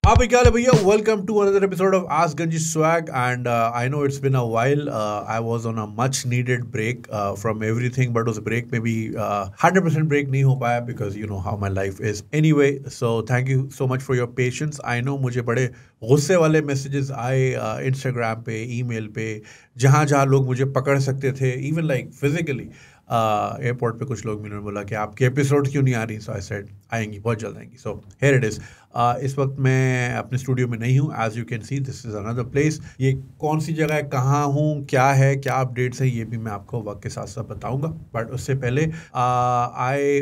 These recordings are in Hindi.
हाँ भाई क्या हाल है भैया welcome to another episode of ask Ganji swag and I know it's been a while I was on a much needed break from everything but उस ब्रेक में भी 100% ब्रेक नहीं हो पाया because you know how my life is anyway so thank you so much for your patience I know मुझे बड़े गुस्से वाले मैसेजेस आए इंस्टाग्राम पे ईमेल पे जहाँ जहाँ लोग मुझे पकड़ सकते थे इवन लाइक फिजिकली एयरपोर्ट पे कुछ लोग मैंने बोला कि आपकी एपिसोड क्यों नहीं आ रही सो आई सेड आएंगी बहुत जल्द आएंगी सो हेयर इट इज़ इस वक्त मैं अपने स्टूडियो में नहीं हूँ as you can see this is another place ये कौन सी जगह है कहाँ हूँ क्या है क्या अपडेट्स है ये भी मैं आपको वक्त के साथ साथ बताऊँगा बट उससे पहले I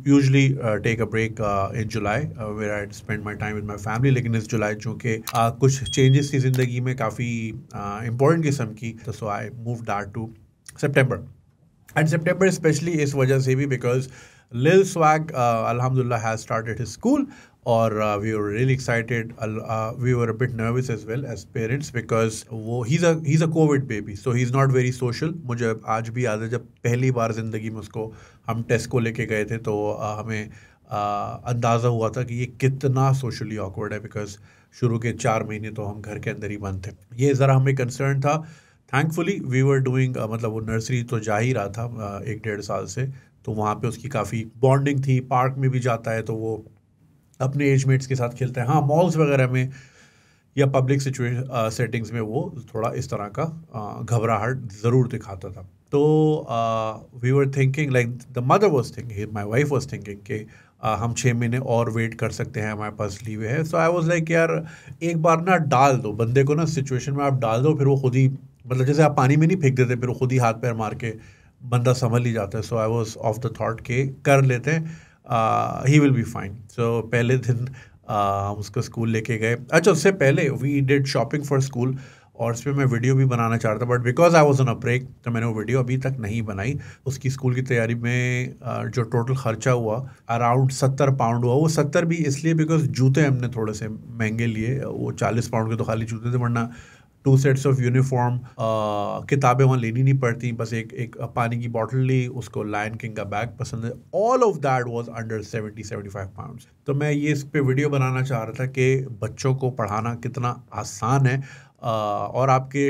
usually take a break in July where I spend my time with my family लेकिन इस जुलाई चूँकि कुछ चेंजेस थी ज़िंदगी में काफ़ी इंपॉर्टेंट किस्म की तो so I move that to September and September specially इस वजह से भी because lil swag alhamdulillah has started his school और we were really excited we were a bit nervous as well as parents because वो he's a COVID baby so he's not very social मुझे आज भी याद है जब पहली बार ज़िंदगी में उसको हम टेस्ट को लेके गए थे तो हमें अंदाज़ा हुआ था कि ये कितना सोशली ऑकवर्ड है बिकॉज शुरू के 4 महीने तो हम घर के अंदर ही बंद थे ये ज़रा हमें कंसर्न था थैंकफुली वी वर डूइंग मतलब वो नर्सरी तो जा ही रहा था 1-1.5 साल से तो वहाँ पे उसकी काफ़ी बॉन्डिंग थी पार्क में भी जाता है तो वो अपने एजमेट्स के साथ खेलते हैं हाँ मॉल्स वगैरह में या पब्लिक सिचुएशन सेटिंग्स में वो थोड़ा इस तरह का घबराहट ज़रूर दिखाता था तो we were thinking like the mother was thinking my wife was thinking कि हम 6 महीने और वेट कर सकते हैं हमारे पास लीव है सो आई वॉज लाइक यार एक बार ना डाल दो बंदे को ना सिचुएशन में आप डाल दो फिर वो खुद ही मतलब जैसे आप पानी में नहीं फेंक देते फिर वो खुद ही हाथ पैर मार के बंदा संभल ही जाता है so I was of the thought के कर लेते हैं he will be fine so पहले दिन हम उसको स्कूल लेके गए अच्छा उससे पहले we did shopping for school और उस पर मैं वीडियो भी बनाना चाह रहा था but because I was on a break तो मैंने वो वीडियो अभी तक नहीं बनाई उसकी स्कूल की तैयारी में जो टोटल खर्चा हुआ अराउंड 70 पाउंड हुआ वो 70 भी इसलिए बिकॉज जूते हमने थोड़े से महंगे लिए वो 40 पाउंड के तो खाली जूते थे वरना 2 सेट्स ऑफ यूनिफॉर्म किताबें वहाँ लेनी नहीं पड़ती बस एक पानी की बॉटल ली उसको लायन किंग का बैग पसंद है all of that was under 70-75 pounds तो मैं ये इस पे वीडियो बनाना चाह रहा था कि बच्चों को पढ़ाना कितना आसान है और आपके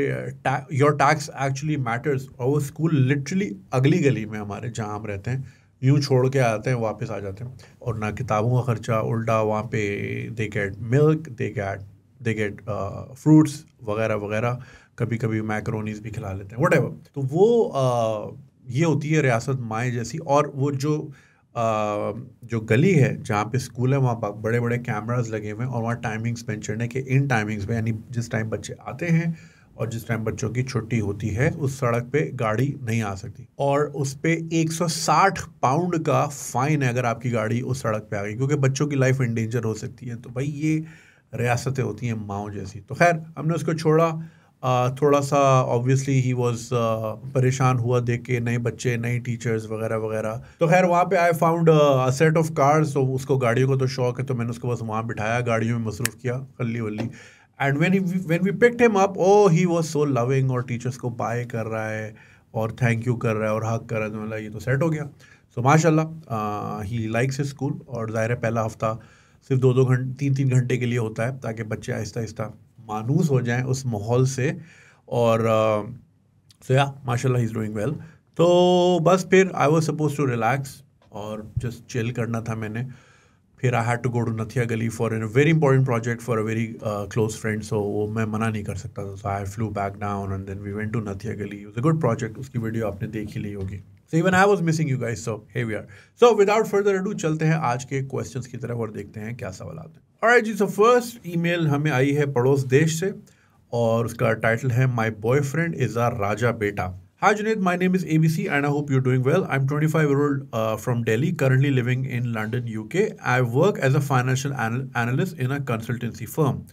योर टैक्स एक्चुअली मैटर्स और वो स्कूल लिटरली अगली गली में हमारे जहाँ हम रहते हैं यूँ छोड़ के आते हैं वापस आ जाते हैं और ना किताबों का खर्चा उल्टा वहाँ पे they get milk they get fruits वगैरह वगैरह कभी कभी मैक्रोनीज भी खिला लेते हैं व्हाटएवर तो वो ये होती है रियासत माए जैसी और वो जो गली है जहाँ पे स्कूल है वहाँ बड़े बड़े कैमरास लगे हुए हैं और वहाँ टाइमिंग्स मेंशन है कि इन टाइमिंग्स में यानी जिस टाइम बच्चे आते हैं और जिस टाइम बच्चों की छुट्टी होती है उस सड़क पे गाड़ी नहीं आ सकती और उस पे 160 पाउंड का फाइन है अगर आपकी गाड़ी उस सड़क पे आ गई क्योंकि बच्चों की लाइफ इन डेंजर हो सकती है तो भाई ये रियासतें होती हैं माओ जैसी तो खैर हमने उसको छोड़ा थोड़ा सा ऑब्वियसली ही वॉज परेशान हुआ देख के नए बच्चे नए टीचर्स वगैरह वगैरह तो खैर वहाँ पे I found a set of cars तो उसको गाड़ियों को तो शौक है तो मैंने उसको बस वहाँ बिठाया गाड़ियों में मसरूफ़ किया खल्ली वल्ली and when we picked him up oh he was so loving और टीचर्स को बाय कर रहा है और थैंक यू कर रहा है और हक कर रहा है तो मतलब ये तो सेट हो गया सो माशाल्लाह ही लाइक्स हिज स्कूल और ज़ाहिर है पहला हफ्ता सिर्फ 2-2 घंटे 3-3 घंटे के लिए होता है ताकि बच्चे आहिस्ता आहिस्ता मानूस हो जाएं उस माहौल से और सो या माशाल्लाह ही इज़ डूइंग वेल तो बस फिर I was suppose to relax और जस्ट चिल करना था मैंने फिर I had to go to Nathia Gali for an very important project for a very close friend so वो मैं मना नहीं कर सकता था so I flew back down and then we went to Nathia Gali was a good project उसकी वीडियो आपने देख ही ली होगी So even I was missing you guys, so here we are. So without further ado, चलते हैं आज के क्वेश्चंस की तरफ और देखते हैं क्या सवाल आते हैं. Alright जी, so first email हमें आई है पड़ोस देश से और उसका टाइटल है My boyfriend is a Raja Beta. Hi Junaid, my name is ABC and I hope you're doing well. I'm 25-year-old from Delhi, currently living in London, UK. I work as a financial analyst in a consultancy firm.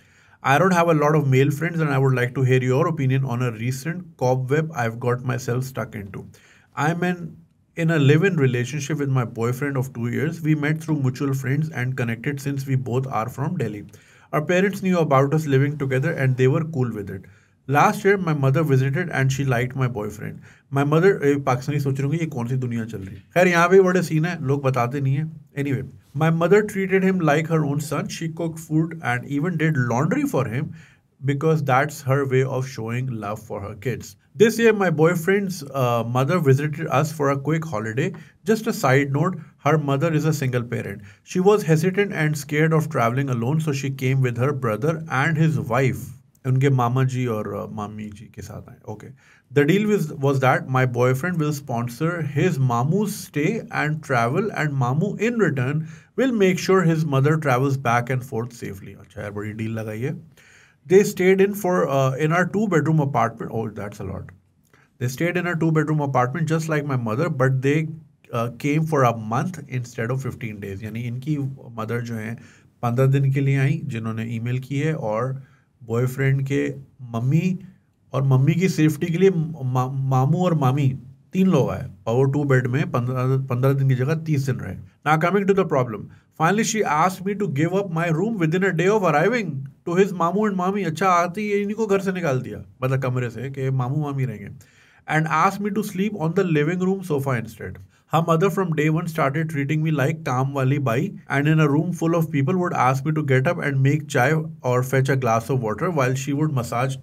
I don't have a lot of male friends and I would like to hear your opinion on a recent cobweb I've got myself stuck into. I'm in a live-in relationship with my boyfriend of 2 years. We met through mutual friends and connected since we both are from Delhi. Our parents knew about us living together and they were cool with it. Last year, my mother visited and she liked my boyfriend. My mother Pakistani सोच रही होंगी ये कौन सी दुनिया चल रही है खैर यहाँ भी बड़े सीन है लोग बताते नहीं है Anyway, my mother treated him like her own son. She cooked food and even did laundry for him because that's her way of showing love for her kids. This year, my boyfriend's mother visited us for a quick holiday. Just a side note, her mother is a single parent. She was hesitant and scared of traveling alone, so she came with her brother and his wife. उनके मामा जी और मामी जी के साथ आए. Okay. The deal was that my boyfriend will sponsor his mamu's stay and travel, and mamu in return will make sure his mother travels back and forth safely. अच्छा यार बड़ी डील लगाई है. They stayed in our two-bedroom apartment. Oh, that's a lot. They stayed in a two-bedroom apartment just like my mother, but they came for a month instead of 15 days. यानी इनकी मदर जो है 15 दिन के लिए आई, जिन्होंने ईमेल की है, और बॉयफ्रेंड के मम्मी और मम्मी की सेफ्टी के लिए मामू और मामी 3 लोग आए, और वो 2 बेड में 15 दिन की जगह 30 दिन रहे. Now coming to the problem. Finally, she asked me to give up my room within a day of arriving to his मामू and मामी. अच्छा आती ही इनको घर से निकाल दिया, मतलब कमरे से, कि मामू मामी रहेंगे. And asked me to sleep on the living room sofa instead. Her mother from day one started treating me like काम वाली by, and in a room full of people would ask me to get up and make chai or fetch a glass of water while she would massage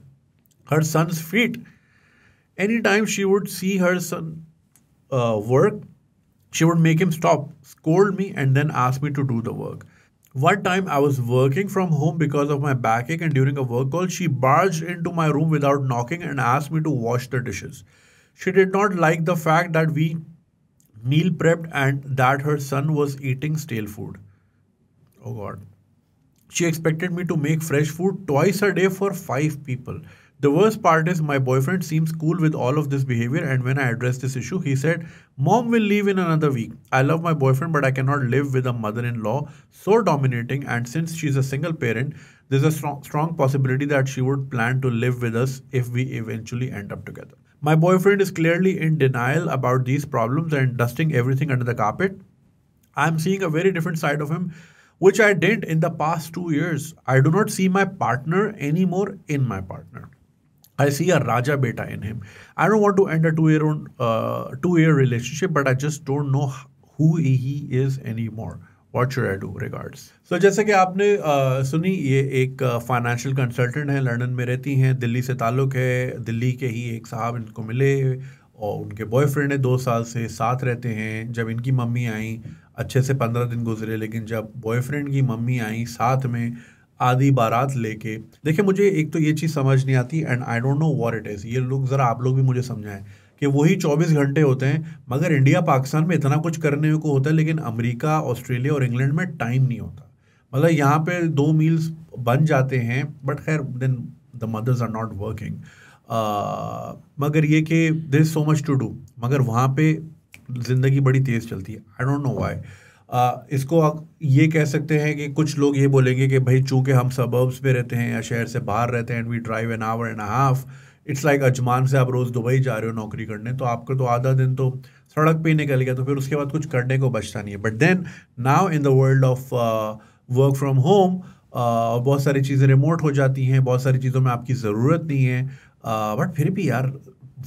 her son's feet. Anytime she would see her son work, she would make him stop, scold me, and then ask me to do the work. One time I was working from home because of my backache, and during a work call, she barged into my room without knocking and asked me to wash the dishes. She did not like the fact that we meal prepped and that her son was eating stale food. Oh God. She expected me to make fresh food twice a day for 5 people. The worst part is my boyfriend seems cool with all of this behavior, and when I addressed this issue, he said, Mom will leave in another week. I love my boyfriend, but I cannot live with a mother-in-law so dominating, and since she's a single parent, there's a strong possibility that she would plan to live with us if we eventually end up together. My boyfriend is clearly in denial about these problems and dusting everything under the carpet. I'm seeing a very different side of him, which I didn't in the past 2 years. I do not see my partner anymore in my partner. I see a Raja beta in him. I don't want to end a 2-year relationship, but I just don't know who he is anymore. What should I do? Regards. So जैसे कि आपने सुनी, ये एक फाइनेंशियल कंसल्टेंट है, लंदन में रहती हैं, दिल्ली से ताल्लुक़ है. दिल्ली के ही एक साहब इनको मिले और उनके बॉयफ्रेंड है, 2 साल से साथ रहते हैं. जब इनकी मम्मी आई, अच्छे से 15 दिन गुजरे, लेकिन जब बॉयफ्रेंड की मम्मी आई साथ में आधी बारात लेके, देखिए मुझे एक तो ये चीज़ समझ नहीं आती, and I don't know what it is. ये लोग ज़रा आप लोग भी मुझे समझाएं कि वही 24 घंटे होते हैं, मगर इंडिया पाकिस्तान में इतना कुछ करने को होता है, लेकिन अमेरिका, ऑस्ट्रेलिया और इंग्लैंड में टाइम नहीं होता. मतलब यहाँ पे 2 मील्स बन जाते हैं, बट खैर then the mothers are not working. मगर ये कि there is so much to do, मगर वहाँ पे ज़िंदगी बड़ी तेज़ चलती है. I don't know why. इसको ये कह सकते हैं कि कुछ लोग ये बोलेंगे कि भाई चूंकि हम सबर्ब्स पे रहते हैं या शहर से बाहर रहते हैं, and we drive an hour and half, it's like Ajman से आप रोज़ दुबई जा रहे हो नौकरी करने, तो आपका तो आधा दिन तो सड़क पे ही निकल गया, तो फिर उसके बाद कुछ करने को बचता नहीं है. But then now in the world of work from home, बहुत सारी चीज़ें रिमोट हो जाती हैं, बहुत सारी चीज़ों में आपकी ज़रूरत नहीं है, बट फिर भी यार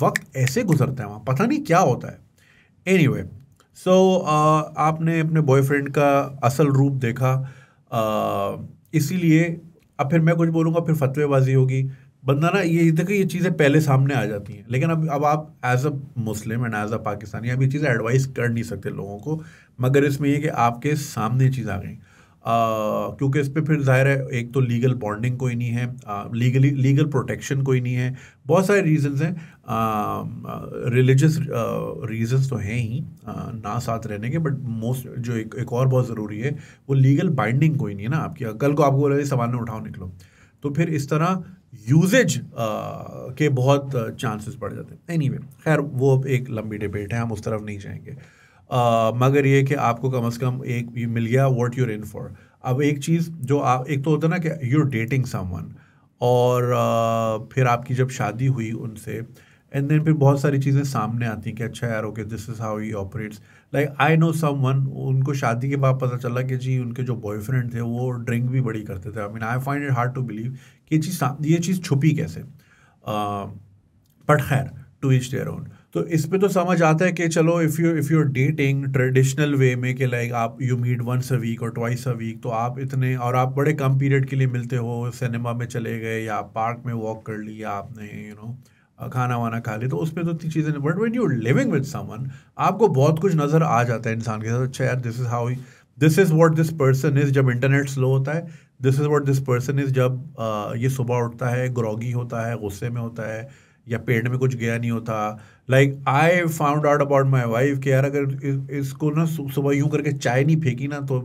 वक्त ऐसे गुजरता है वहाँ, पता नहीं क्या होता है. एनीवे, सो आपने अपने बॉयफ्रेंड का असल रूप देखा, इसीलिए अब फिर मैं कुछ बोलूँगा फिर फतवेबाजी होगी. बंदा ना, ये देखिए ये चीज़ें पहले सामने आ जाती हैं, लेकिन अब आप as a Muslim and as a Pakistani आप ये चीज़ें एडवाइस कर नहीं सकते लोगों को, मगर इसमें ये कि आपके सामने चीज़ आ गई, क्योंकि इस पर फिर ज़ाहिर है एक तो लीगल बॉन्डिंग कोई नहीं है, लीगल प्रोटेक्शन कोई नहीं है, बहुत सारे रीजंस हैं, रिलीजियस रीजंस तो हैं ही ना साथ रहने के, बट मोस्ट जो एक और बहुत ज़रूरी है वो लीगल बाइंडिंग कोई नहीं है ना आपकी. कल को आपको बोला सामान उठाओ निकलो, तो फिर इस तरह यूजेज के बहुत चांसेस बढ़ जाते हैं. एनीवे, खैर वो एक लंबी डिबेट है, हम उस तरफ नहीं जाएंगे. मगर ये कि आपको कम से कम एक मिल गया व्हाट यूर इन फॉर. अब एक चीज़ जो आप, एक तो होता है ना कि यूर डेटिंग समवन, और फिर आपकी जब शादी हुई उनसे, एंड देन फिर बहुत सारी चीज़ें सामने आती हैं कि अच्छा यार okay this is how he operates. Like I know someone, उनको शादी के बाद पता चला कि जी उनके जो बॉयफ्रेंड थे वो ड्रिंक भी बड़ी करते थे. I mean I find it hard to believe कि ये चीज़ छुपी कैसे, बट खैर टू ईच देयर ओन. तो इस पे तो समझ आता है कि चलो if you are dating traditional way में कि लाइक आप you meet once a week और ट्वाइस अ वीक, तो आप इतने और आप बड़े कम पीरियड के लिए मिलते हो, सिनेमा में चले गए या पार्क में वॉक कर लिया आपने, खाना वाना खा लिया, तो उसमें तो इतनी चीज़ें नहीं। But when you living with someone, आपको बहुत कुछ नज़र आ जाता है इंसान के साथ। अच्छा यार, this is what this person is जब इंटरनेट स्लो होता है, this is what this person is जब ये सुबह उठता है, ग्रॉगी होता है, गुस्से में होता है, या पेट में कुछ गया नहीं होता। Like I found out about my wife कि यार अगर इसको ना सुबह यूं करके चाय नहीं फेंकी ना तो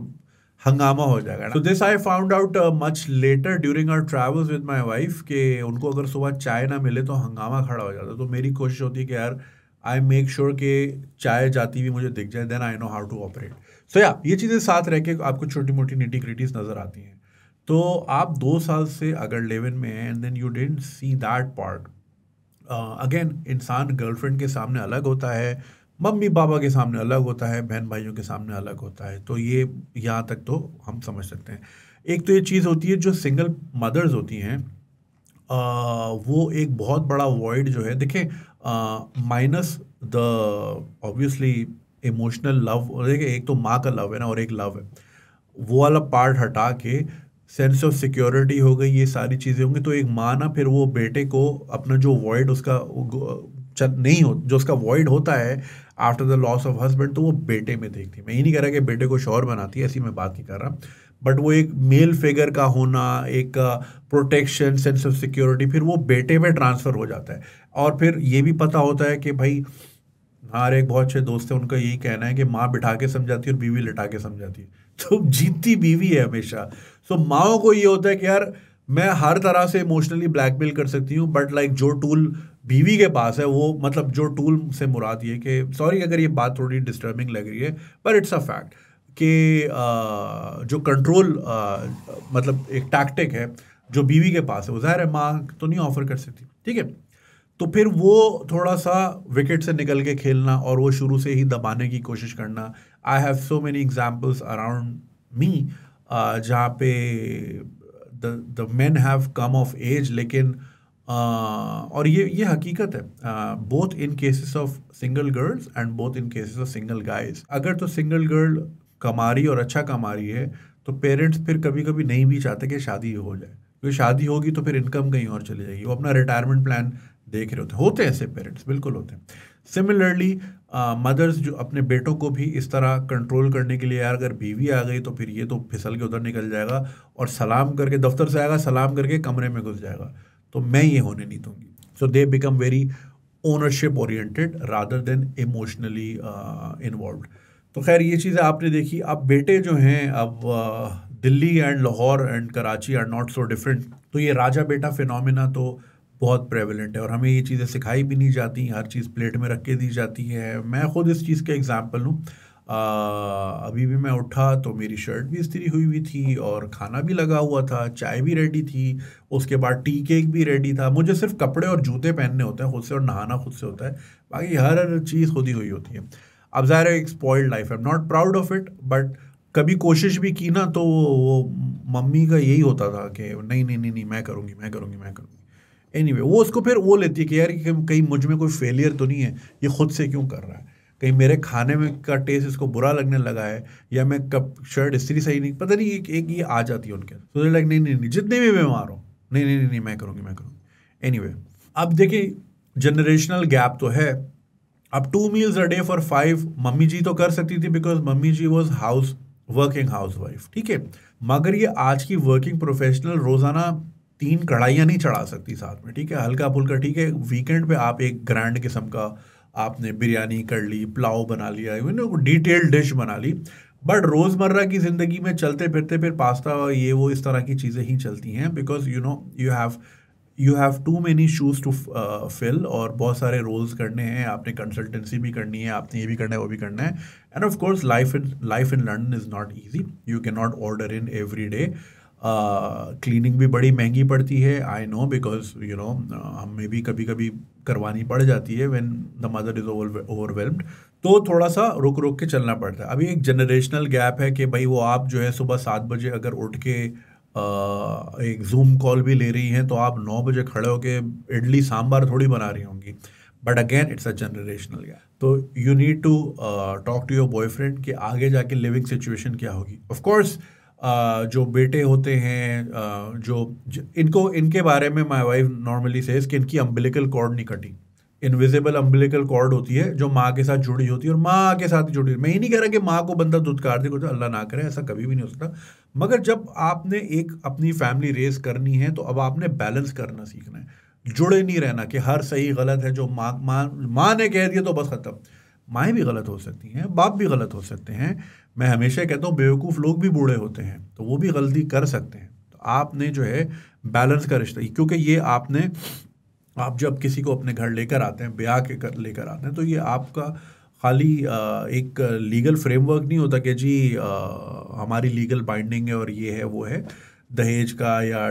हंगामा हो जाएगा। तो this I found out much later during our travels with my wife कि उनको अगर सुबह चाय ना मिले तो हंगामा खड़ा हो जाता है। तो मेरी कोशिश होती है कि यार आई मेक श्योर कि चाय जाती हुई मुझे दिख जाए, then I know how to operate. So या ये चीज़ें साथ रह के आपको छोटी मोटी निटी ग्रिटीज नज़र आती हैं। तो आप 2 साल से अगर लिव इन में हैं and then you didn't see that part, again इंसान गर्लफ्रेंड के सामने अलग होता है, मम्मी पापा के सामने अलग होता है, बहन भाइयों के सामने अलग होता है। तो ये यहाँ तक तो हम समझ सकते हैं। एक तो ये चीज़ होती है जो सिंगल मदर्स होती हैं, वो एक बहुत बड़ा वॉइड जो है, देखें, minus the obviously emotional love, देखिए एक तो माँ का लव है ना और एक लव है, वो वाला पार्ट हटा के सेंस ऑफ सिक्योरिटी हो गई, ये सारी चीज़ें होंगी, तो एक माँ ना फिर वो बेटे को अपना जो वॉइड उसका नहीं हो, जो उसका वॉइड होता है after the loss of husband, तो वो बेटे में देखती है। मैं ये नहीं कह रहा कि बेटे को शौहर बनाती है, ऐसी मैं बात नहीं कर रहा, बट वो एक मेल फिगर का होना, एक प्रोटेक्शन, सेंस ऑफ सिक्योरिटी, फिर वो बेटे में ट्रांसफ़र हो जाता है। और फिर ये भी पता होता है कि भाई हमारे एक बहुत अच्छे दोस्त हैं, उनका यही कहना है कि माँ बिठा के समझाती है और बीवी लिटा के समझाती है, तो जीतती बीवी है हमेशा। सो माओ को ये होता है कि यार मैं हर तरह से इमोशनली ब्लैकमेल कर सकती हूँ, बट लाइक जो टूल बीवी के पास है वो, मतलब जो टूल से मुराद ये कि, सॉरी अगर ये बात थोड़ी डिस्टर्बिंग लग रही है, पर इट्स अ फैक्ट कि जो कंट्रोल मतलब एक टैक्टिक है जो बीवी के पास है, वो ज़ाहिर है माँ तो नहीं ऑफर कर सकती, ठीक है। तो फिर वो थोड़ा सा विकेट से निकल के खेलना और वो शुरू से ही दबाने की कोशिश करना। I have so many examples around me जहाँ पे the men have come of age, लेकिन और ये हकीकत है, both in cases of single girls and both in cases of single guys. अगर तो सिंगल गर्ल कमा रही और अच्छा कमा रही है तो पेरेंट्स फिर कभी कभी नहीं भी चाहते कि शादी हो जाए, क्योंकि शादी होगी तो फिर इनकम कहीं और चली जाएगी, वो अपना रिटायरमेंट प्लान देख रहे होते हैं ऐसे पेरेंट्स बिल्कुल होते हैं। सिमिलरली मदर्स जो अपने बेटों को भी इस तरह कंट्रोल करने के लिए, यार अगर बीवी आ गई तो फिर ये तो फिसल के उधर निकल जाएगा और सलाम करके दफ्तर से आएगा, सलाम करके कमरे में घुस जाएगा, तो मैं ये होने नहीं दूंगी। So they become very ownership oriented rather than emotionally involve. तो खैर ये चीज़ें आपने देखी। अब बेटे जो हैं, अब Delhi and Lahore and Karachi are not so different, तो ये राजा बेटा फिनोमिना तो बहुत प्रेवलेंट है और हमें ये चीज़ें सिखाई भी नहीं जाती, हर चीज़ प्लेट में रख के दी जाती है। मैं खुद इस चीज़ का एग्जांपल हूँ। अभी भी मैं उठा तो मेरी शर्ट भी इस्त्री हुई हुई थी और खाना भी लगा हुआ था, चाय भी रेडी थी, उसके बाद टी केक भी रेडी था। मुझे सिर्फ कपड़े और जूते पहनने होते हैं खुद से और नहाना खुद से होता है, बाकी हर चीज़ खुद ही हुई होती है। अब ज़ाहिर है एक spoiled life, I am not proud of it, but कभी कोशिश भी की ना तो वो मम्मी का यही होता था कि नहीं नहीं नहीं नहीं मैं करूँगी मैं करूँगी मैं करूँगी। एनीवे वो उसको फिर वो लेती है कि यार कहीं मुझ में कोई फेलियर तो नहीं है, ये खुद से क्यों कर रहा है, कहीं मेरे खाने में का टेस्ट इसको बुरा लगने लगा है, या मैं कब शर्ट इस्त्री सही नहीं, पता नहीं एक ये आ जाती है उनके। तो लाइक नहीं नहीं नहीं जितने भी बीमार हो, नहीं नहीं नहीं मैं करूँगी मैं करूँगी। एनीवे अब देखिए जनरेशनल गैप तो है। अब 2 meals a day for 5 mummy ji तो कर सकती थी because mummy ji was working housewife, ठीक है, मगर ये आज की वर्किंग प्रोफेशनल रोज़ाना 3 कढ़ाइयाँ नहीं चढ़ा सकती साथ में, ठीक है, हल्का फुल्का, ठीक है, वीकेंड पे आप एक ग्रैंड किस्म का आपने बिरयानी कर ली, पुलाव बना लिया, डिटेल्ड डिश बना ली, बट रोज़मर्रा की ज़िंदगी में चलते फिरते फिर पास्ता ये वो इस तरह की चीज़ें ही चलती हैं, because you have too many shoes to fill, और बहुत सारे रोल्स करने हैं, आपने कंसल्टेंसी भी करनी है, आपने ये भी करना है वो भी करना है, end of course life in London is not easy, you can not order in every day. Cleaning भी बड़ी महंगी पड़ती है, आई नो, बिकॉज हमें भी कभी कभी करवानी पड़ जाती है when the mother is overwhelmed, तो थोड़ा सा रुक रुक के चलना पड़ता है। अभी एक जनरेशनल गैप है कि भाई वो आप जो है सुबह 7 बजे अगर उठ के एक जूम कॉल भी ले रही हैं तो आप 9 बजे खड़े होके इडली सांभर थोड़ी बना रही होंगी, but again it's a generational gap. तो you need to talk to your boyfriend कि आगे जाके लिविंग सिचुएशन क्या होगी। ऑफ कोर्स जो बेटे होते हैं इनको इनके बारे में माय वाइफ नॉर्मली सेज कि इनकी अम्बिलिकल कॉर्ड नहीं कटी। इनविजिबल अम्बिलिकल कॉर्ड होती है जो माँ के साथ जुड़ी होती है और माँ के साथ ही जुड़ी। मैं ये नहीं कह रहा कि माँ को बंदा दुत्कार दे, कुछ अल्लाह ना करे, ऐसा कभी भी नहीं हो सकता। मगर जब आपने एक अपनी फैमिली रेस करनी है तो अब आपने बैलेंस करना सीखना है। जुड़े नहीं रहना कि हर सही गलत है, जो माँ ने कह दिया तो बस खत्म। माएँ भी गलत हो सकती हैं, बाप भी गलत हो सकते हैं। मैं हमेशा कहता हूँ बेवकूफ़ लोग भी बूढ़े होते हैं तो वो भी गलती कर सकते हैं। तो आपने जो है बैलेंस का रिश्ता, क्योंकि ये आप जब किसी को अपने घर लेकर आते हैं, ब्याह के कर लेकर आते हैं, तो ये आपका खाली एक लीगल फ्रेमवर्क नहीं होता कि जी हमारी लीगल बाइंडिंग है और ये है वो है, दहेज का या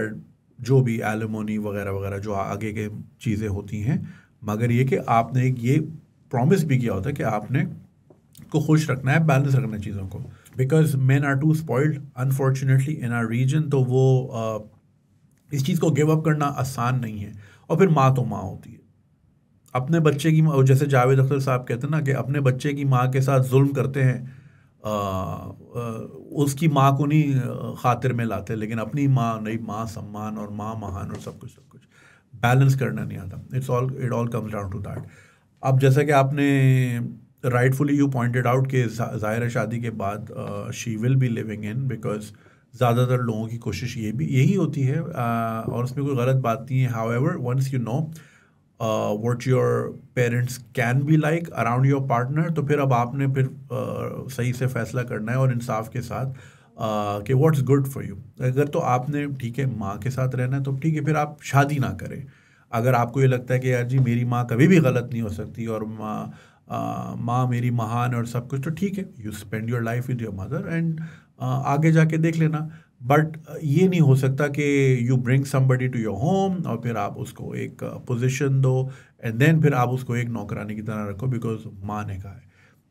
जो भी एलिमोनी वगैरह वगैरह जो आगे के चीज़ें होती हैं। मगर ये कि आपने एक ये प्रॉमिस भी किया होता है कि आपने को खुश रखना है, बैलेंस रखना है चीज़ों को। Because men are too spoiled unfortunately in our region. तो वो इस चीज़ को गिव अप करना आसान नहीं है। और फिर माँ तो माँ होती है। अपने बच्चे की जैसे जावेद अख्तर साहब कहते हैं ना कि अपने बच्चे की माँ के साथ जुल्म करते हैं, उसकी माँ को नहीं खातिर में लाते, लेकिन अपनी माँ नहीं, माँ सम्मान और माँ महान और सब कुछ बैलेंस करना नहीं आता। It all comes down to that. अब जैसा कि आपने राइटफुली यू पॉइंटेड आउट कि ज़ाहिर है शादी के बाद she will be living in, because ज़्यादातर लोगों की कोशिश यही होती है, और उसमें कोई गलत बात नहीं है। However once you know what your parents can be like around your partner, तो फिर अब आपने फिर सही से फैसला करना है और इंसाफ के साथ कि व्हाट्स गुड फॉर यू। अगर तो आपने ठीक है माँ के साथ रहना है तो ठीक है, फिर आप शादी ना करें। अगर आपको ये लगता है कि यार जी मेरी माँ कभी भी गलत नहीं हो सकती और माँ मेरी महान और सब कुछ, तो ठीक है, you spend your life with your mother and आगे जाके देख लेना। बट ये नहीं हो सकता कि you bring somebody to your home और फिर आप उसको एक पोजीशन दो एंड देन फिर आप उसको एक नौकरानी की तरह रखो बिकॉज माँ ने कहा है,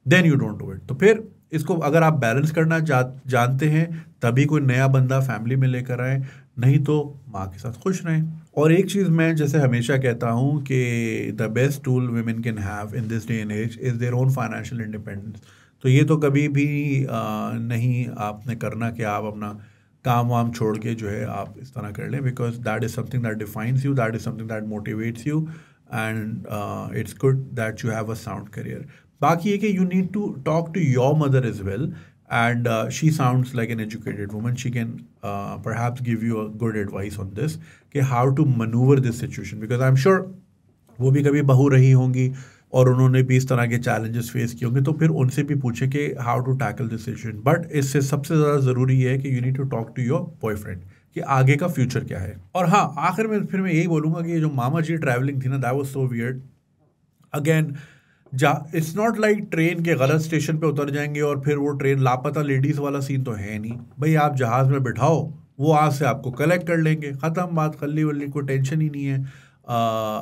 then you don't do it. तो फिर इसको अगर आप बैलेंस करना जानते हैं तभी कोई नया बंदा फैमिली में लेकर आए, नहीं तो माँ के साथ खुश रहें। और एक चीज़ मैं जैसे हमेशा कहता हूँ कि the best tool women can have in this day and age is their own financial independence. तो ये तो कभी भी नहीं आपने करना कि आप अपना काम वाम छोड़ के जो है आप इस तरह कर लें, because that is something that defines you, that is something that motivates you and it's good that you have a sound career. बाकी ये कि you need to talk to your mother as well, and she sounds like an educated woman. She can perhaps give you a good advice on this कि how to maneuver this situation, because I'm sure वो भी कभी बहू रही होंगी और उन्होंने भी इस तरह के चैलेंजेस फेस किए होंगे, तो फिर उनसे भी पूछे कि how to tackle this situation. But इससे सबसे ज़्यादा ज़रूरी है कि you need to talk to your boyfriend कि आगे का फ्यूचर क्या है। और हाँ, आखिर में फिर मैं यही बोलूँगा कि जो मामा जी ट्रैवलिंग थी ना, that was so weird. Again it's not like train के गलत स्टेशन पे उतर जाएंगे और फिर वो ट्रेन लापता लेडीज़ वाला सीन तो है नहीं भाई। आप जहाज़ में बिठाओ, वो आज से आपको कलेक्ट कर लेंगे, ख़त्म बात, खल्ली वल्ली, कोई टेंशन ही नहीं है।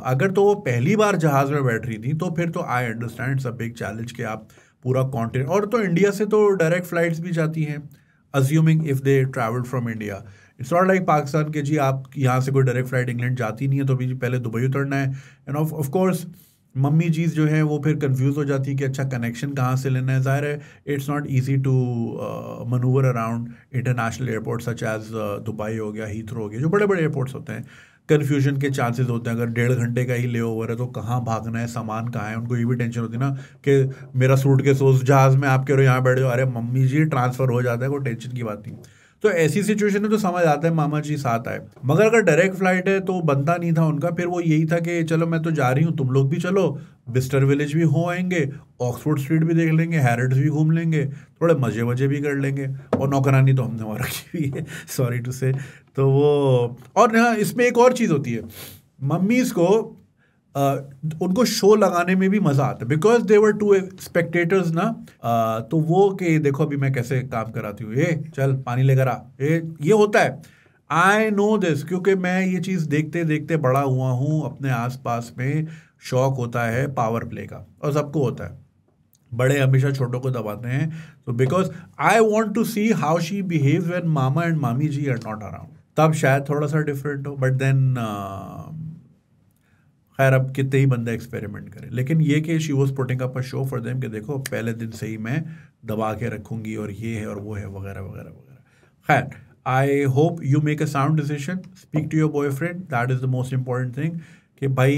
अगर तो वो पहली बार जहाज़ में बैठ रही थी तो फिर तो I understand it's a big challenge कि आप पूरा कॉन्टिनेंट, और तो इंडिया से तो डायरेक्ट फ्लाइट्स भी जाती हैं, assuming if they travel from India. It's not like Pakistan के जी आप यहाँ से कोई डायरेक्ट फ्लाइट इंग्लैंड जाती नहीं है तो भी पहले दुबई उतरना है। एंड ऑफ कोर्स मम्मी जीज जो है वो फिर कंफ्यूज हो जाती है कि अच्छा कनेक्शन कहाँ से लेना है। ज़ाहिर है it's not easy to manoeuvre around international airport such as Dubai हो गया, हीथ्रो हो गया, जो बड़े बड़े एयरपोर्ट्स होते हैं। कन्फ्यूजन के चांसेस होते हैं, अगर 1.5 घंटे का ही ले ओवर है तो कहाँ भागना है, सामान कहाँ है। उनको ये भी टेंशन होती है ना कि मेरा सूटकेस उस जहाज़ में, आप कह रहे हो यहाँ बैठ जाओ, अरे मम्मी जी ट्रांसफ़र हो जाता है, कोई टेंशन की बात नहीं। तो ऐसी सिचुएशन में तो समझ आता है मामा जी साथ आए। मगर अगर डायरेक्ट फ्लाइट है तो बनता नहीं था उनका, फिर वो यही था कि चलो मैं तो जा रही हूँ, तुम लोग भी चलो, बिस्टर विलेज भी हो आएंगे, ऑक्सफोर्ड स्ट्रीट भी देख लेंगे, हैरिड्स भी घूम लेंगे, थोड़े मज़े भी कर लेंगे। और नौकरानी तो हमने वहाँ रखी हुई है, सॉरी टू से। तो वो, और हाँ इसमें एक और चीज़ होती है, मम्मीज़ को उनको शो लगाने में भी मज़ा आता है, because they were two spectators ना। तो वो कि देखो अभी मैं कैसे काम कराती हूँ, ये चल पानी लेकर आ, ये होता है। आई नो दिस क्योंकि मैं ये चीज़ देखते देखते बड़ा हुआ हूँ। अपने आसपास में शौक होता है पावर प्ले का, और सबको होता है, बड़े हमेशा छोटों को दबाते हैं। तो because I want to see how she behave when mama and mami ji are not around, तब शायद थोड़ा सा डिफरेंट हो। बट देन खैर अब कितने ही बंदा एक्सपेरिमेंट करे, लेकिन ये कि she was putting up a show for them कि देखो पहले दिन से ही मैं दबा के रखूंगी और ये है और वो है वगैरह वगैरह वगैरह। खैर I hope you make a sound decision, speak to your boyfriend, that is the most important thing. कि भाई